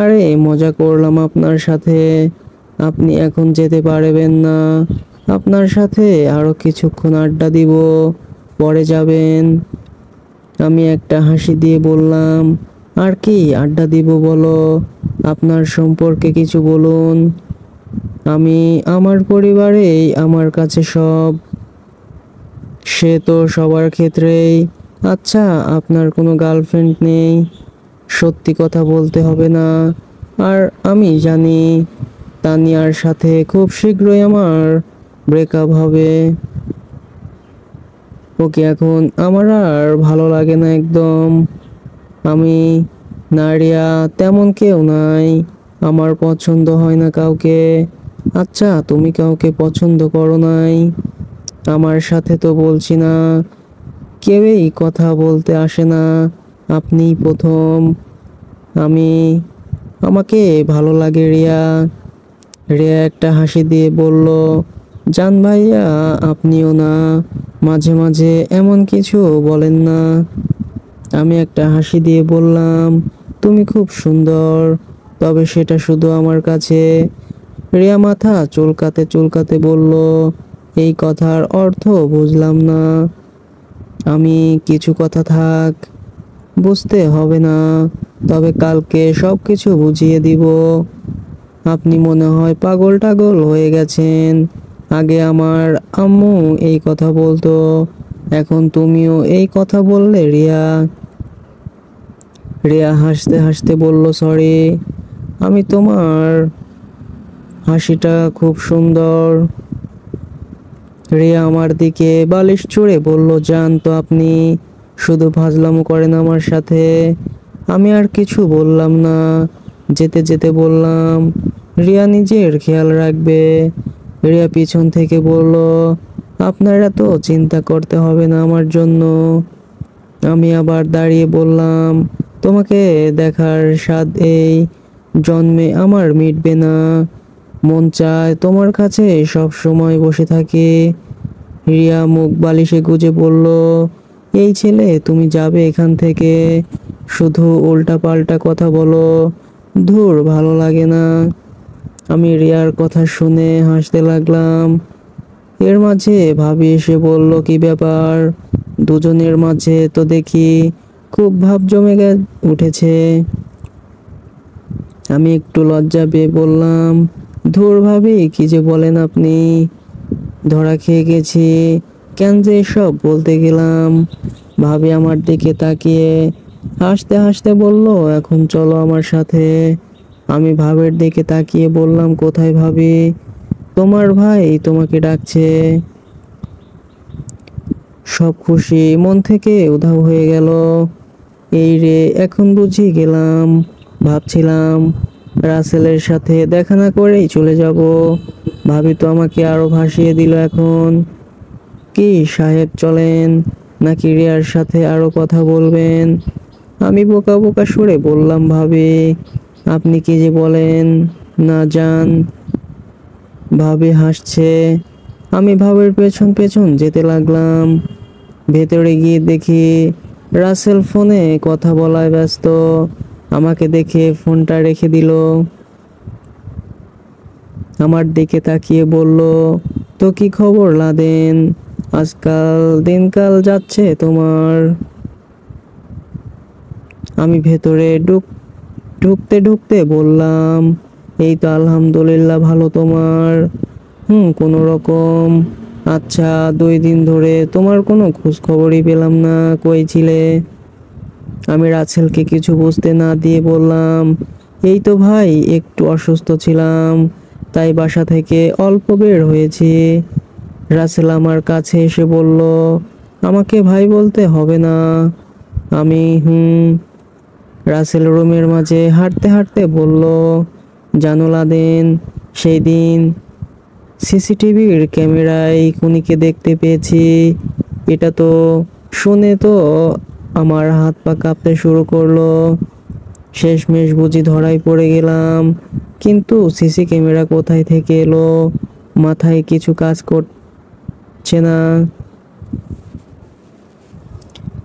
আরে মজা করলাম আপনার সাথে, আপনি এখন যেতে পারবেন না। আপনার সাথে আরো কিছুক্ষণ আড্ডা দিব, পরে যাবেন। আমি একটা হাসি দিয়ে বললাম, আর কি আড্ডা দিব বলো, আপনার সম্পর্কে কিছু বলুন। আমি, আমার পরিবারেই আমার কাছে সব। সে তো সবার ক্ষেত্রেই। আচ্ছা আপনার কোনো গার্লফ্রেন্ড নেই? সত্যি কথা বলতে হবে না। আর আমি জানি তানিয়ার সাথে খুব শীঘ্রই আমার ব্রেকআপ হবে। ওকে এখন আমার আর ভালো লাগে না একদম। আমি, নারিয়া তেমন কেউ নাই, আমার পছন্দ হয় না কাউকে। আচ্ছা তুমি কাউকে পছন্দ করো নাই? আমার সাথে তো বলছি না, কেউই কথা বলতে আসে না, আপনিই প্রথম। আমি, আমাকে ভালো লাগে রিয়া। রিয়া একটা হাসি দিয়ে বলল, জান ভাইয়া আপনিও না, মাঝে মাঝে এমন কিছু বলেন না। আমি একটা হাসি দিয়ে বললাম, তুমি খুব সুন্দর, তবে সেটা শুধু আমার কাছে। রিয়া মাথা চুলকাতে চুলকাতে বলল, এই কথার অর্থ বুঝলাম না। আমি কিছু কথা থাক, বুঝতে হবে না, তবে কালকে সব কিছু বুঝিয়ে দিব। আপনি মনে হয় পাগল টাগল হয়ে গেছেন। আগে আমার আম্মু এই কথা বলতো, এখন তুমিও এই কথা বললে রিয়া। রিয়া হাসতে হাসতে বলল, সরি, আমি তোমার হাসিটা খুব সুন্দর। রিয়া আমার দিকে বালিশ ছুঁড়ে বলল, যান তো আপনি, শুধু ফাজলামো করেন আমার সাথে। আমি আর কিছু বললাম না, যেতে যেতে বললাম, রিয়া নিজের খেয়াল রাখবে। রিয়া পিছন থেকে বলল, আপনারা তো চিন্তা করতে হবে না আমার জন্য। আমি আবার দাঁড়িয়ে বললাম, তোমাকে দেখার স্বাদ এই জন্মে আমার মিটবে না। মন চায় তোমার কাছে সব সময় বসে থাকি। রিয়া মুখ বালিশে গুজে বলল, এই ছেলে, তুমি যাবে এখান থেকে? শুধু উল্টা পাল্টা কথা বলো, ধুর, ভালো লাগে না। আমি রিয়ার কথা শুনে হাসতে লাগলাম। এর মাঝে ভাবি এসে বলল, কি ব্যাপার, দুজনের মাঝে তো দেখি খুব ভাব জমে উঠেছে। আমি একটু লজ্জা পেয়ে বললাম, ধুর ভাবি, কি যে বলেন আপনি, ধরা খেয়ে গেছি, কেন যে এসব বলতে গেলাম। ভাবি আমার দিকে তাকিয়ে হাসতে হাসতে বলল, এখন চলো আমার সাথে। আমি ভাবের দিকে তাকিয়ে বললাম, কোথায় ভাবি? তোমার ভাই তোমাকে ডাকছে। সব খুশি মন থেকে উধাও হয়ে গেল। এই রে, এখন বুঝি গেলাম। ভাবছিলাম রাসেলের সাথে দেখা না করেই চলে যাব, ভাবি তো আমাকে আরো ভাসিয়ে দিল। এখন কি সাহেব চলেন, নাকি রিয়ার সাথে আরো কথা বলবেন? আমি বোকা বোকা সুরে বললাম, ভাবি আপনি কি যে বলেন, না যান। ভাবি হাসছে। আমি ভাবের পেছন পেছন যেতে লাগলাম। ভেতরে গিয়ে দেখি রাসেল ফোনে কথা বলায় ব্যস্ত। আমাকে দেখে ফোনটা রেখে দিল। আমার দিকে তাকিয়ে বলল, তো কি খবর লাদেন, আজকাল দিনকাল যাচ্ছে তোমার? আমি ভেতরে ঢুকতে ঢুকতে বললাম, এই তো আলহামদুলিল্লাহ ভালো, তোমার? কোনো রকম। আচ্ছা, 2 দিন ধরে তোমার কোনো খোঁজ খবরই পেলাম না, কই ছিলে? আমি রাসেলকে কিছু বুঝতে না দিয়ে বললাম, এই তো ভাই, একটু অসুস্থ ছিলাম, তাই বাসা থেকে অল্প বের হয়েছি। রাসেল আমার কাছে এসে বলল, আমাকে ভাই বলতে হবে না। আমি রাসেল রুমের মাঝে হাঁটতে হাঁটতে বলল, জানো লাদেন, সেই দিন সিসিটিভির ক্যামেরায় খুনিকে দেখতে পেয়েছি। এটা তো শুনে তো আমার হাত পা কাঁপতে শুরু করলো। শেষমেশ বুঝি ধরাই পড়ে গেলাম, কিন্তু সিসি ক্যামেরা কোথায় থেকে এলো, মাথায় কিছু কাজ করছে না।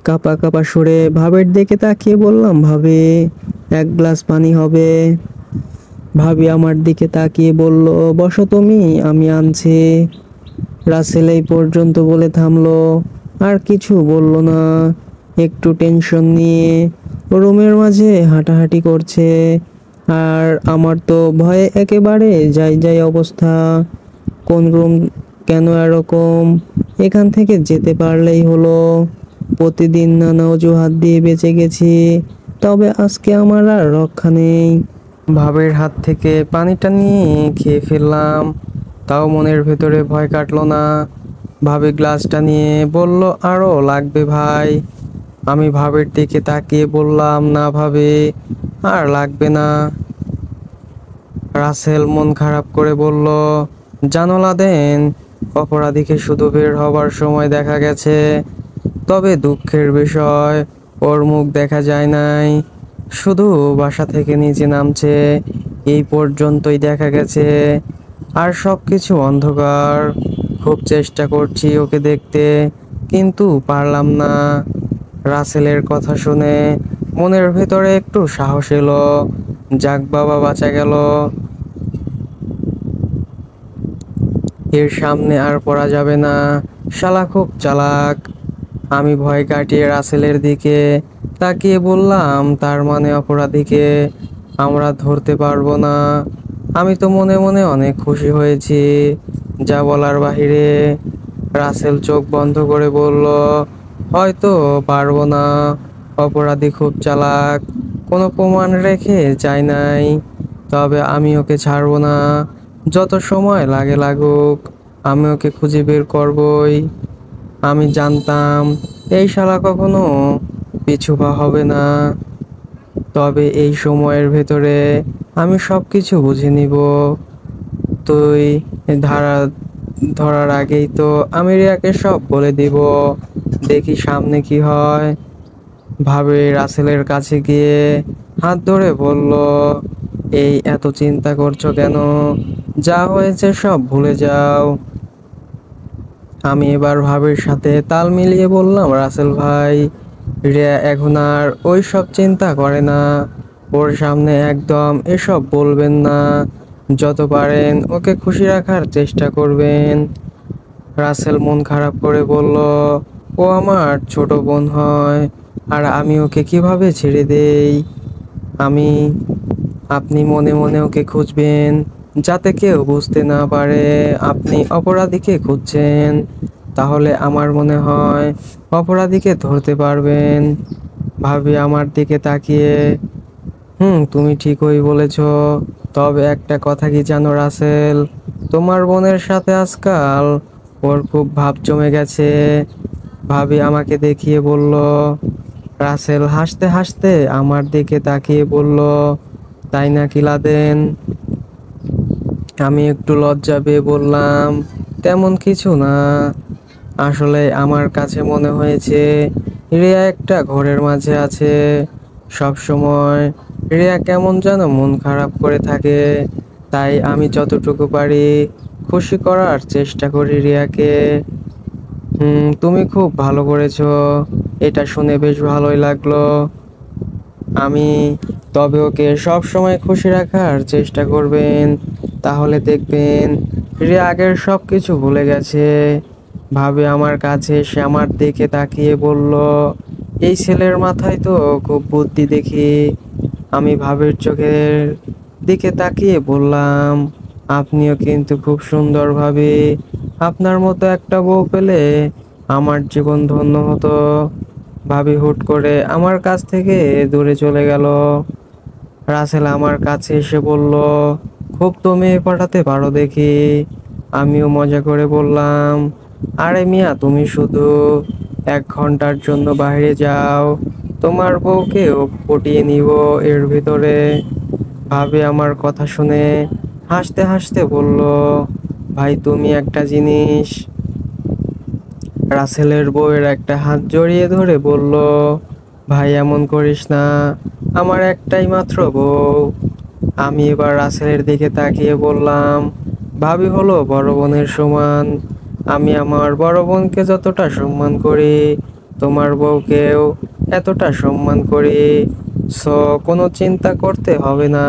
কাপা কাপা সুরে ভাবের দিকে তাকিয়ে বললাম, ভাবি 1 গ্লাস পানি হবে? ভাবি আমার দিকে তাকিয়ে বলল, বসো তুমি, আমি আনছি। রাসেল এই পর্যন্ত বলে থামলো, আর কিছু বলল না। একটু টেনশন নিয়ে রুমের মাঝে হাঁটাহাঁটি করছে, আর আমার তো ভয়ে একেবারে যাই যাই অবস্থা। কোন রুম, কেন এরকম, এখান থেকে যেতে পারলেই হলো। প্রতিদিন নানা অজুহাত দিয়ে বেঁচে গেছি, তবে আজকে আমার আর রক্ষা নেই। ভাবের হাত থেকে পানিটা নিয়ে খেয়ে ফেললাম, তাও মনের ভেতরে ভয় কাটলো না। ভাবি গ্লাসটা নিয়ে বলল, আরো লাগবে ভাই? আমি ভাবের দিকে তাকিয়ে বললাম, না ভাবি, আর লাগবে না। রাসেল মন খারাপ করে বলল, জানো লাদেন, অপরাধীকে শুধু বের হবার সময় দেখা গেছে, তবে দুঃখের বিষয়, ওর মুখ দেখা যায় নাই। শুধু বাসা থেকে নিচে নামছে, এই পর্যন্তই দেখা গেছে। আর সবকিছু অন্ধকার। খুব চেষ্টা করছি ওকে দেখতে, কিন্তু পারলাম না। রাসেলের কথা শুনে মনের ভেতরে একটু সাহস এলো। যাক বাবা, বাঁচা গেল। এর সামনে আর পড়া যাবে না, শালা খুব চালাক। আমি ভয় কাটিয়ে রাসেলের দিকে তাকিয়ে বললাম, তার মানে অপরাধীকে আমরা ধরতে পারবো না? আমি তো মনে মনে অনেক খুশি হয়েছি, যা বলার বাহিরে। রাসেল চোখ বন্ধ করে বলল, হয়তো পারবো না, অপরাধী খুব চালাক, কোনো প্রমাণ রেখে যায় নাই। তবে আমি ওকে ছাড়বো না, যত সময় লাগে লাগুক, আমি ওকে খুঁজে বের করবই। আমি জানতাম এই শালা কখনো পিছু পা হবে না। তবে এই সময়ের ভেতরে আমি সব কিছু বুঝে নিব। তুই ধারা ধরার আগেই তো আমি রিয়াকে সব বলে দিব, দেখি সামনে কি হয়। ভাবে রাসেলের কাছে গিয়ে হাত ধরে বলল, এই এত চিন্তা করছো কেন? যা হয়েছে সব ভুলে যাও। আমি এবার ভাবির সাথে তাল মিলিয়ে বললাম, রাসেল ভাই, রিয়া এখন আর ওই সব চিন্তা করে না, ওর সামনে একদম এসব বলবেন না, যত পারেন ওকে খুশি রাখার চেষ্টা করবেন। রাসেল মন খারাপ করে বলল, ও আমার ছোট বোন হয়, আর আমি ওকে কিভাবে ছেড়ে দেই? আমি আপনি মনে মনে ওকে খুঁজবেন, যাতে কেউ বুঝতে না পারে আপনি অপরাধীকে খুঁজছেন। তাহলে আমার মনে হয় অপরাধীকে ধরতে পারবেন। ভাবি আমার দিকে তাকিয়ে, তুমি ঠিকই বলেছ। তবে একটা কথা কি জানো রাসেল, তোমার বোনের সাথে আজকাল ওর খুব ভাব জমে গেছে। ভাবি আমাকে দেখিয়ে বলল। রাসেল হাসতে হাসতে আমার দিকে তাকিয়ে বলল, তাই নাকি লাদেন? আমি একটু লজ্জা পেয়ে বললাম, তেমন কিছু না, আসলে আমার কাছে মনে হয়েছে রিয়া একটা ঘরের মাঝে আছে। সব সময় রিয়া কেমন যেন মন খারাপ করে থাকে, তাই আমি যতটুকু পারি খুশি করার চেষ্টা করি রিয়াকে। তুমি খুব ভালো করেছো, এটা শুনে বেশ ভালোই লাগলো। আমি তবে ওকে সব সময় খুশি রাখার চেষ্টা করবেন, তাহলে দেখবেন রিয়া আগের সব কিছু ভুলে গেছে। ভাবে আমার কাছে এসে আমার দিকে তাকিয়ে বলল, এই ছেলের মাথায় তো খুব বুদ্ধি দেখি। আমি ভাবের চোখের দিকে তাকিয়ে বললাম, আপনিও কিন্তু খুব সুন্দর ভাবে, আপনার মতো একটা বউ পেলে আমার জীবন ধন্য হতো। ভাবি হুট করে আমার কাছ থেকে দূরে চলে গেল। রাসেল আমার কাছে এসে বলল, খুব তো মেয়ে পাঠাতে পারো দেখি। আমিও মজা করে বললাম, আরে মিয়া, তুমি শুধু 1 ঘন্টার জন্য বাইরে যাও, তোমার বউকেও পটিয়ে নিব এর ভিতরে। ভাবি আমার কথা শুনে হাসতে হাসতে বলল, ভাই তুমি একটা জিনিস। রাসেলের বউয়ের একটা হাত জড়িয়ে ধরে বলল, ভাই এমন করিস না, আমার একটাই মাত্র বউ। আমি এবার রাসেলের দিকে তাকিয়ে বললাম, ভাবি হলো বড় বোনের সমান, আমি আমার বড় বোনকে যতটা সম্মান করি, তোমার বউকেও এতটা সম্মান করি। সো কোনো চিন্তা করতে হবে না।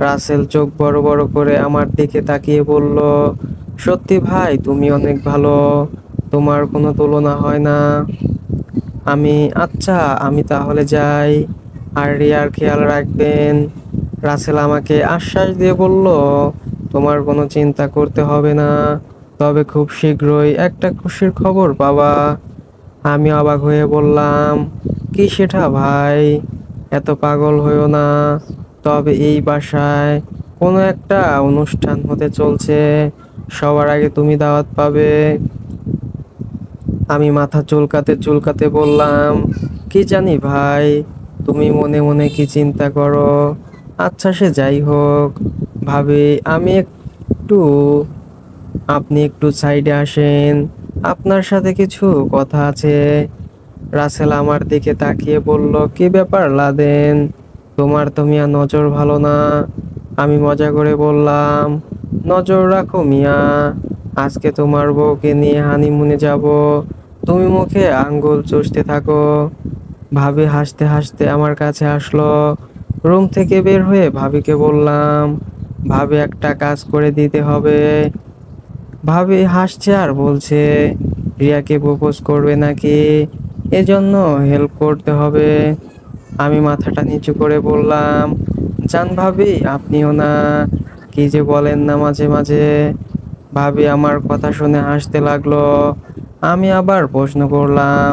রাসেল চোখ বড় বড় করে আমার দিকে তাকিয়ে বলল, সত্যি ভাই তুমি অনেক ভালো, তোমার কোনো তুলনা হয় না। আচ্ছা, আমি তাহলে যাই, আর রিয়ার খেয়াল রাখবেন। রাসেল আমাকে আশ্বাস দিয়ে বলল, তোমার কোনো চিন্তা করতে হবে না, তবে খুব শীঘ্রই একটা খুশির খবর পাবা। আমি অবাক হয়ে বললাম, কি সেটা ভাই? এত পাগল হইও না, তবে এই বাসায় কোনো একটা অনুষ্ঠান হতে চলছে, সবার আগে তুমি দাওয়াত পাবে। আমি মাথা চুলকাতে চুলকাতে বললাম, কি জানি ভাই, তুমি মনে মনে কি চিন্তা করো। আচ্ছা সে যাই হোক, ভাবি আপনি একটু সাইডে আসেন, আপনার সাথে কিছু কথা আছে। রাসেল আমার দিকে তাকিয়ে বলল, কি ব্যাপার লাদেন, তোমার তো মিয়া নজর ভালো না। আমি মজা করে বললাম, নজর রাখো মিয়া, আজকে তোমার বউকে নিয়ে হানিমুনে যাব, তুমি মুখে আঙ্গুল চুষতে থাকো। ভাবি হাসতে হাসতে আমার কাছে আসলো। রুম থেকে বের হয়ে ভাবিকে বললাম, ভাবি একটা কাজ করে দিতে হবে। ভাবি হাসছে আর বলছে, রিয়াকে প্রপোজ করবে নাকি, এজন্য হেল্প করতে হবে। আমি মাথাটা নিচু করে বললাম, জান ভাবি আপনিও না, কি যে বলেন না মাঝে মাঝে। ভাবি আমার কথা শুনে হাসতে লাগলো। আমি আবার প্রশ্ন করলাম,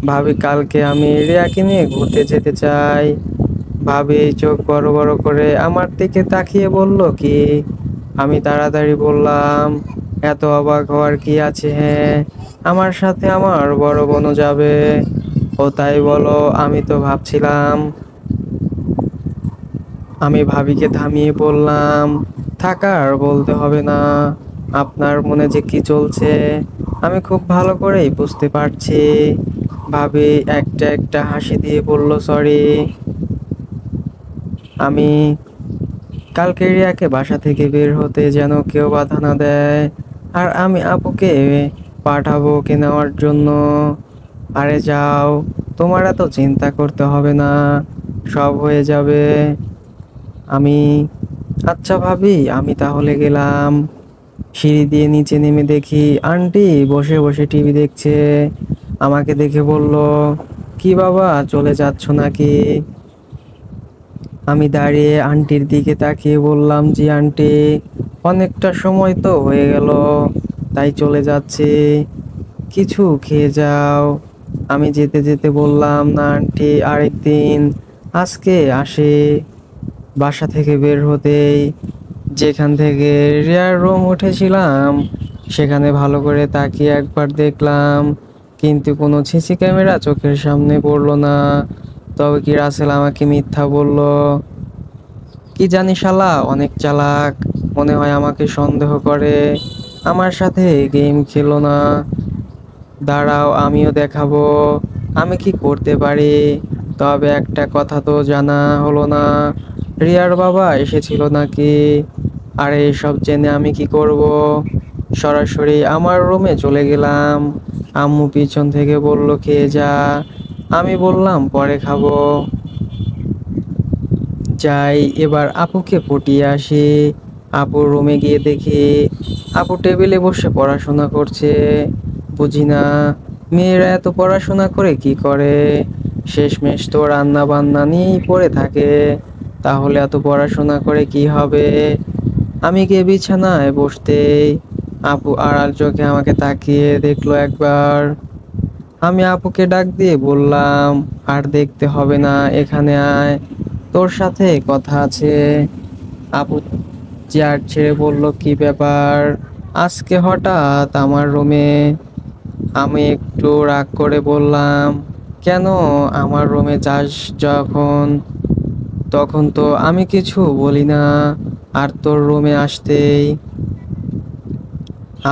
ভাবি কালকে আমি রিয়াকে নিয়ে ঘুরতে যেতে চাই। ভাবি চোখ বড় বড় করে আমার দিকে তাকিয়ে বলল কি। আমি তাড়াতাড়ি বললাম, এত অবাক হওয়ার কি আছে, হ্যাঁ আমার সাথে আমার বড় বোনও যাবে। ও তাই বলো, আমি তো ভাবছিলাম। আমি ভাবিকে থামিয়ে বললাম, থাকার বলতে হবে না, আপনার মনে যে কি চলছে আমি খুব ভালো করেই বুঝতে পারছি। ভাবি একটা একটা হাসি দিয়ে বলল, সরি। আমি কালকে রিয়াকে বাসা থেকে বের হতে যেন কেউ বাধা না দেয়। আর আমি আপুকে পাঠাবো ওকে নেওয়ার জন্য। আরে যাও, তোমার এত চিন্তা করতে হবে না, সব হয়ে যাবে। আমি, আচ্ছা ভাবি আমি তাহলে গেলাম। সিঁড়ি দিয়ে নিচে নেমে দেখি আন্টি বসে বসে টিভি দেখছে। আমাকে দেখে বলল, কি বাবা চলে যাচ্ছ নাকি? আমি দাঁড়িয়ে আন্টির দিকে তাকিয়ে বললাম, জি আন্টি, অনেকটা সময় তো হয়ে গেল, তাই চলে যাচ্ছি, কিছু খেয়ে যাও। আমি যেতে যেতে বললাম, না আন্টি আরেকদিন, আজকে আসি। বাসা থেকে বের হতেই যেখান থেকে রিয়ার রুম উঠেছিলাম সেখানে ভালো করে তাকিয়ে একবার দেখলাম, কিন্তু কোনো সিসি ক্যামেরা চোখের সামনে পড়লো না। তবে কি রাসেল আমাকে মিথ্যা বলল? কি জানি, শালা অনেক চালাক, মনে হয় আমাকে সন্দেহ করে, আমার সাথে গেম খেলো না। দাঁড়াও আমিও দেখাবো আমি কি করতে পারি। তবে একটা কথা তো জানা হলো না, রিয়ার বাবা এসেছিল নাকি? আরে এসব জেনে আমি কি করব? সরাসরি আমার রুমে চলে গেলাম। আম্মু পিছন থেকে বলল, খেয়ে যা। আমি বললাম পরে খাবো। যাই এবার আপুকে পটিয়ে আসি। আপুর রুমে গিয়ে দেখি আপু টেবিলে বসে পড়াশোনা করছে। বুঝি না মেয়েরা এত পড়াশোনা করে কি করে, শেষমেশ তো রান্না বান্না নিয়েই পড়ে থাকে। তাহলে এত পড়াশোনা করে কি হবে? আমি গিয়ে বিছানায় বসতেই আপু আড়াল চোখে আমাকে তাকিয়ে দেখলো একবার। আমি আপুকে ডাক দিয়ে বললাম, আর দেখতে হবে না, এখানে আয়, তোর সাথে কথা আছে। আপু চেয়ার ছেড়ে বলল, কি ব্যাপার আজকে হঠাৎ আমার রুমে? আমি একটু রাগ করে বললাম, কেন আমার রুমে যাস যখন, তখন তো আমি কিছু বলি না, আর তোর রুমে আসতেই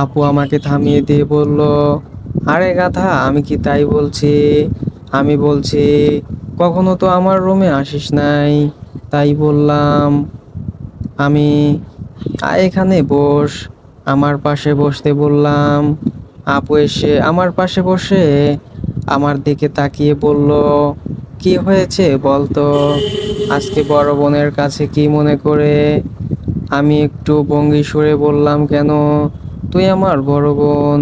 আপু আমাকে থামিয়ে দিয়ে বলল, আরে গাধা আমি কি তাই বলছি? আমি বলছি কখনো তো আমার রুমে আসিস নাই, তাই বললাম। আমি, আয় এখানে বস, আমার পাশে বসতে বললাম। আপু এসে আমার পাশে বসে আমার দিকে তাকিয়ে বলল, কি হয়েছে বলতো, আজকে বড় বোনের কাছে কি মনে করে? আমি একটু ভঙ্গি সুরে বললাম, কেন, তুই আমার বড় বোন,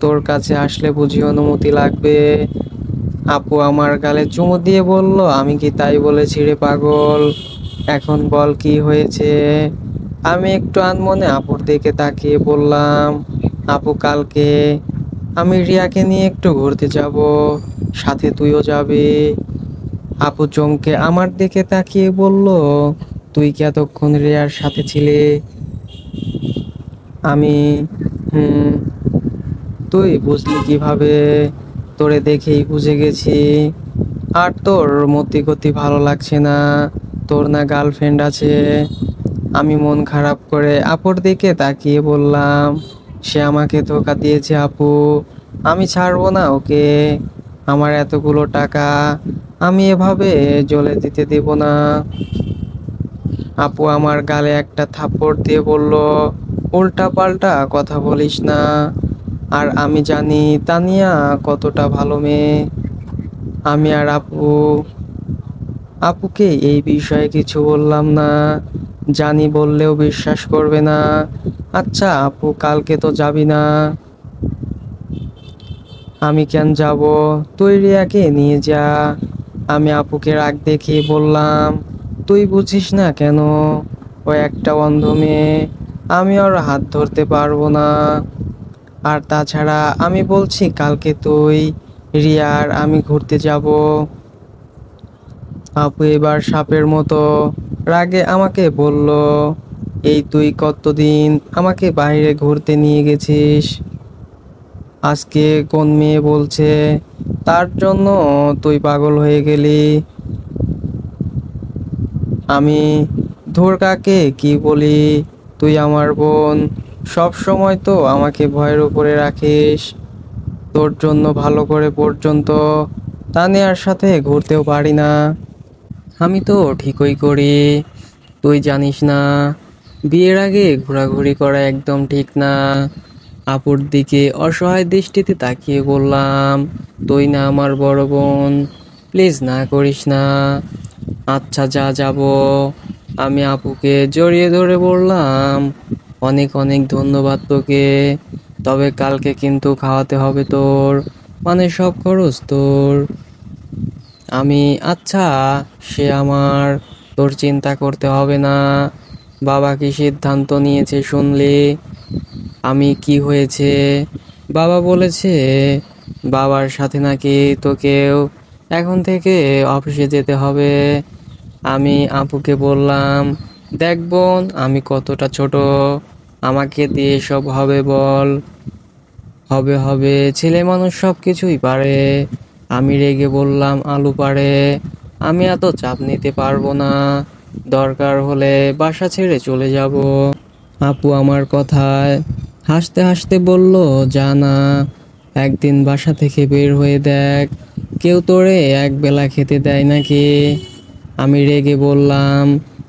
তোর কাছে আসলে বুঝি অনুমতি লাগবে? আপু আমার গালে চুমু দিয়ে বলল, আমি কি তাই বলেছি রে পাগল? এখন বল কি হয়েছে? আমি একটু আনমনে আপুর দিকে তাকিয়ে বললাম, আপু কালকে আমি রিয়াকে নিয়ে একটু ঘুরতে যাব, সাথে তুইও যাবি। আপু চমকে আমার দিকে তাকিয়ে বলল, তুই কি এতক্ষণ রিয়ার সাথে ছিলি? আমি, হুম। তুই বুঝলি কিভাবে? তোরে দেখেই বুঝে গেছি। আর তোর মতি গতি ভালো লাগছে না, তোর না গার্লফ্রেন্ড আছে? আমি মন খারাপ করে আপুর দিকে তাকিয়ে বললাম, সে আমাকে ধোকা দিয়েছে আপু, আমি ছাড়বো না ওকে। আমার এতগুলো টাকা আমি এভাবে জ্বলে দিতে দেব না। আপু আমার গালে একটা থাপ্পড় দিয়ে বলল, উল্টা পাল্টা কথা বলিস না, আর আমি জানি তানিয়া কতটা ভালো মেয়ে। আমি আর আপুকে এই বিষয়ে কিছু বললাম না। জানি বললেও বিশ্বাস করবে না। আচ্ছা আপু, কালকে তো যাবি না? আমি কেন যাব? তুই রিয়াকে নিয়ে যা। আমি আপুকে রাগ দেখিয়ে বললাম, তুই বুঝিস না কেন? ও একটা অন্ধ মেয়ে, আমি ওর হাত ধরতে পারবো না। আর তাছাড়া আমি বলছি কালকে তুই, রিয়া আর আমি ঘুরতে যাব। আপু এবার সাপের মতো রাগে আমাকে বলল, এই তুই কতদিন আমাকে বাইরে ঘুরতে নিয়ে গেছিস, আজকে কোন মেয়ে বলছে তার জন্য তুই পাগল হয়ে গেলি? আমি ধুর, কাকে কি বলি? তুই আমার বোন, সব সময় তো আমাকে ভয়ের উপরে রাখিস। তোর জন্য ভালো করে পর্যন্ত তানিয়ার সাথে ঘুরতেও পারি না। আমি তো ঠিকই করি, তুই জানিস না? বিয়ের আগে ঘোরাঘুরি করা একদম ঠিক না। আপুর দিকে অসহায় দৃষ্টিতে তাকিয়ে বললাম, তুই না আমার বড় বোন, প্লিজ না করিস না। আচ্ছা যা, যাব। আমি আপুকে জড়িয়ে ধরে বললাম, অনেক অনেক ধন্যবাদ তোকে, তবে কালকে কিন্তু খাওয়াতে হবে তোর, মানে সব খরচ তোর। আমি, আচ্ছা, সে আমার, তোর চিন্তা করতে হবে না। বাবা কি সিদ্ধান্ত নিয়েছে শুনলি? আমি, কি হয়েছে? বাবা বলেছে বাবার সাথে নাকি তোকেও এখন থেকে অফিসে যেতে হবে। আমি আপুকে বললাম, দেখ বোন, আমি কতটা ছোট, আমাকে দিয়ে সব হবে বল? হবে হবে, ছেলে মানুষ সব কিছুই পারে। আমি রেগে বললাম, আলু পারে, আমি এত চাপ নিতে পারবো না, দরকার হলে বাসা ছেড়ে চলে যাব। আপু আমার কথায় হাসতে হাসতে বলল, যা না, একদিন বাসা থেকে বের হয়ে দেখ, কেউ তোরে এক বেলা খেতে দেয় নাকি? আমি রেগে বললাম,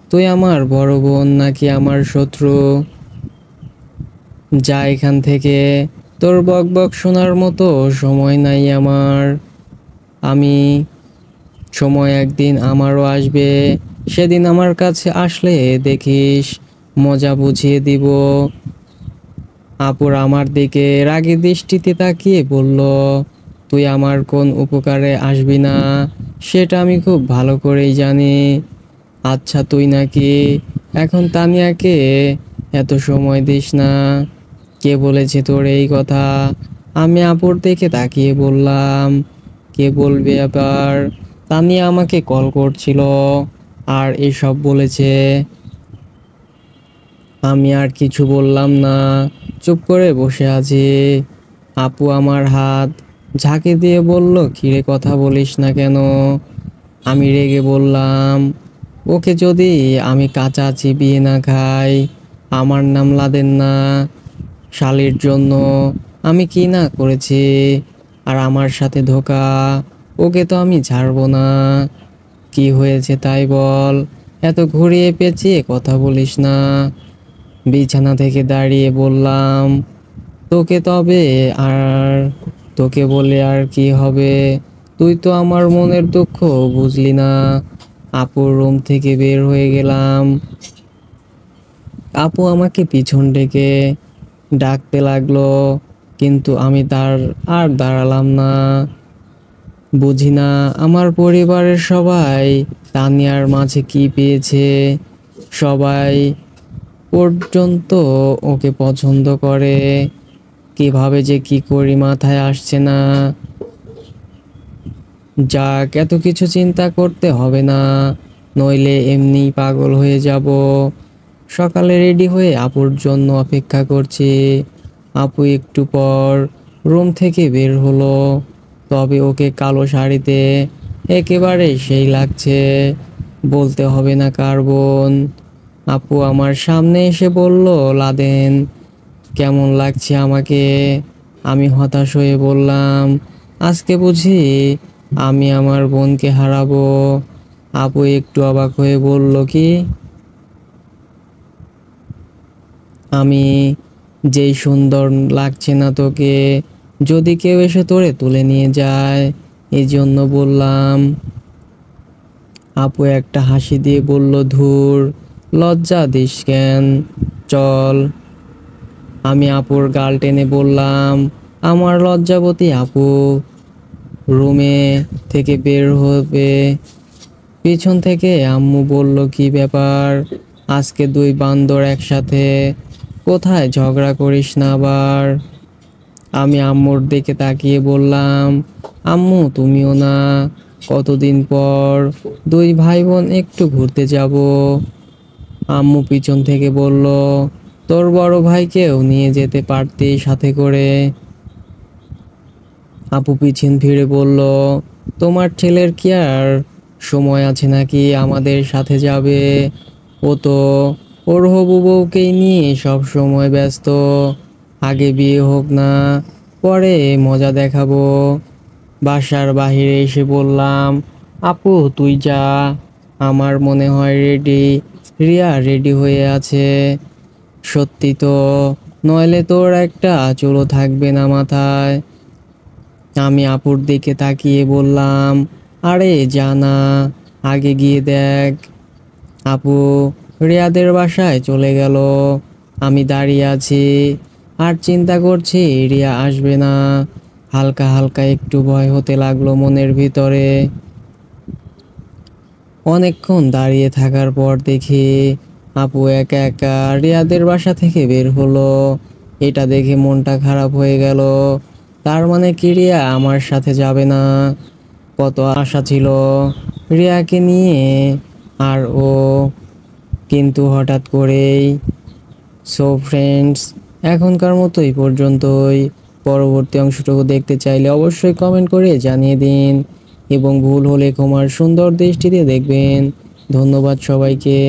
তুই আমার বড় বোন নাকি আমার শত্রু? যা এখান থেকে, তোর বক বক শোনার মতো সময় নাই আমার। আমি, সময় একদিন আমারও আসবে, সেদিন আমার কাছে আসলে দেখিস, মজা বুঝিয়ে দিব। আপুর আমার দিকে রাগী দৃষ্টিতে তাকিয়ে বলল, তুই আমার কোন উপকারে আসবি না সেটা আমি খুব ভালো করেই জানি। আচ্ছা তুই নাকি এখন তানিয়াকে এত সময় দিস না? কে বলেছে তোর এই কথা? আমি আপুর দিকে তাকিয়ে বললাম, কে বলবে আবার? তানিয়া আমাকে কল করছিল আর এসব বলেছে। আমি আর কিছু বললাম না, চুপ করে বসে আছি। আপু আমার হাত ঝাঁকি দিয়ে বলল, কিরে কথা বলিস না কেন? আমি রেগে বললাম, ওকে যদি আমি কাঁচা চিবিয়ে না খাই, আমার নাম লাদেন না। শালির জন্য আমি কি না করেছি, আর আমার সাথে ধোকা, ওকে তো আমি ছাড়বো না। কি হয়েছে তাই বল, এত ঘুরিয়ে পেঁচিয়ে কথা বলিস না। বিছানা থেকে দাঁড়িয়ে বললাম, তোকে তবে আর তোকে বলে আর কি হবে, তুই তো আমার মনের দুঃখ বুঝলি না। আপুর রুম থেকে বের হয়ে গেলাম। আপু আমাকে পিছন ডেকে ডাকতে লাগলো, কিন্তু আমি তার আর দাঁড়ালাম না। বুঝি না আমার পরিবারের সবাই তানিয়ার মাঝে কি পেয়েছে, সবাই পর্যন্ত ওকে পছন্দ করে, কিভাবে যে কি করি মাথায় আসছে না। যাক, এত কিছু চিন্তা করতে হবে না, নইলে এমনি পাগল হয়ে যাব। সকালে রেডি হয়ে আপুর জন্য অপেক্ষা করছি। আপু একটু পর রুম থেকে বের হলো, তবে ওকে কালো শাড়িতে একেবারে সেই লাগছে, বলতে হবে না কার বোন। আপু আমার সামনে এসে বলল, লাদেন, কেমন লাগছে আমাকে? আমি হতাশ হয়ে বললাম, আজকে বুঝি আমি আমার বোনকে হারাবো? আপু একটু অবাক হয়ে বলল, কি? আমি, যেই সুন্দর লাগছে না তোকে, যদি কেউ এসে তোরে তুলে নিয়ে যায়, এই জন্য বললাম। আপু একটা হাসি দিয়ে বলল, ধুর, লজ্জা দিস কেন, চল। আমি আপুর গাল টেনে বললাম, আমার লজ্জাবতী আপু রুমে থেকে বের হবে। পিছন থেকে আম্মু বলল, কি ব্যাপার, আজকে দুই বান্দর একসাথে, কোথায় ঝগড়া করিস না আবার। আমি আম্মুর দিকে তাকিয়ে বললাম, আম্মু তুমিও না, কতদিন পর দুই ভাই বোন একটু ঘুরতে যাব। আম্মু পিছন থেকে বলল, তোর বড় ভাইকেও নিয়ে যেতে পারতি সাথে করে। আপু পিছন ফিরে বলল, তোমার ছেলের কি আর সময় আছে নাকি আমাদের সাথে যাবে? ও তো ওর হবু বউকেই নিয়ে সব সময় ব্যস্ত। আগে বিয়ে হোক না, পরে মজা দেখাবো। বাসার বাইরে এসে বললাম, আপু তুই যা, আমার মনে হয় রিয়া রেডি হয়ে আছে। সত্যি তো, নইলে তোর একটা চুলও থাকবে না মাথায়। আমি আপুর দিকে তাকিয়ে বললাম, আরে জানা, আগে গিয়ে দেখ। আপু রিয়াদের বাসায় চলে গেল। আমি দাঁড়িয়ে আছি আর চিন্তা করছি রিয়া আসবে না। হালকা হালকা একটু ভয় হতে লাগলো মনের ভিতরে। অনেকক্ষণ দাঁড়িয়ে থাকার পর দেখি আপু একা একা রিয়াদের বাসা থেকে বের হলো। এটা দেখে মনটা খারাপ হয়ে গেল। তার মানে কি রিয়া আমার সাথে যাবে না? কত আশা ছিল রিয়াকে নিয়ে, আর ও কিন্তু হঠাৎ করেই। সো ফ্রেন্ডস, এখনকার মতো এই পর্যন্তই। পরবর্তী অংশটুকু দেখতে চাইলে অবশ্যই কমেন্ট করে জানিয়ে দিন এবং ভুল হলে ক্ষমার সুন্দর দৃষ্টিতে দেখবেন। ধন্যবাদ সবাইকে।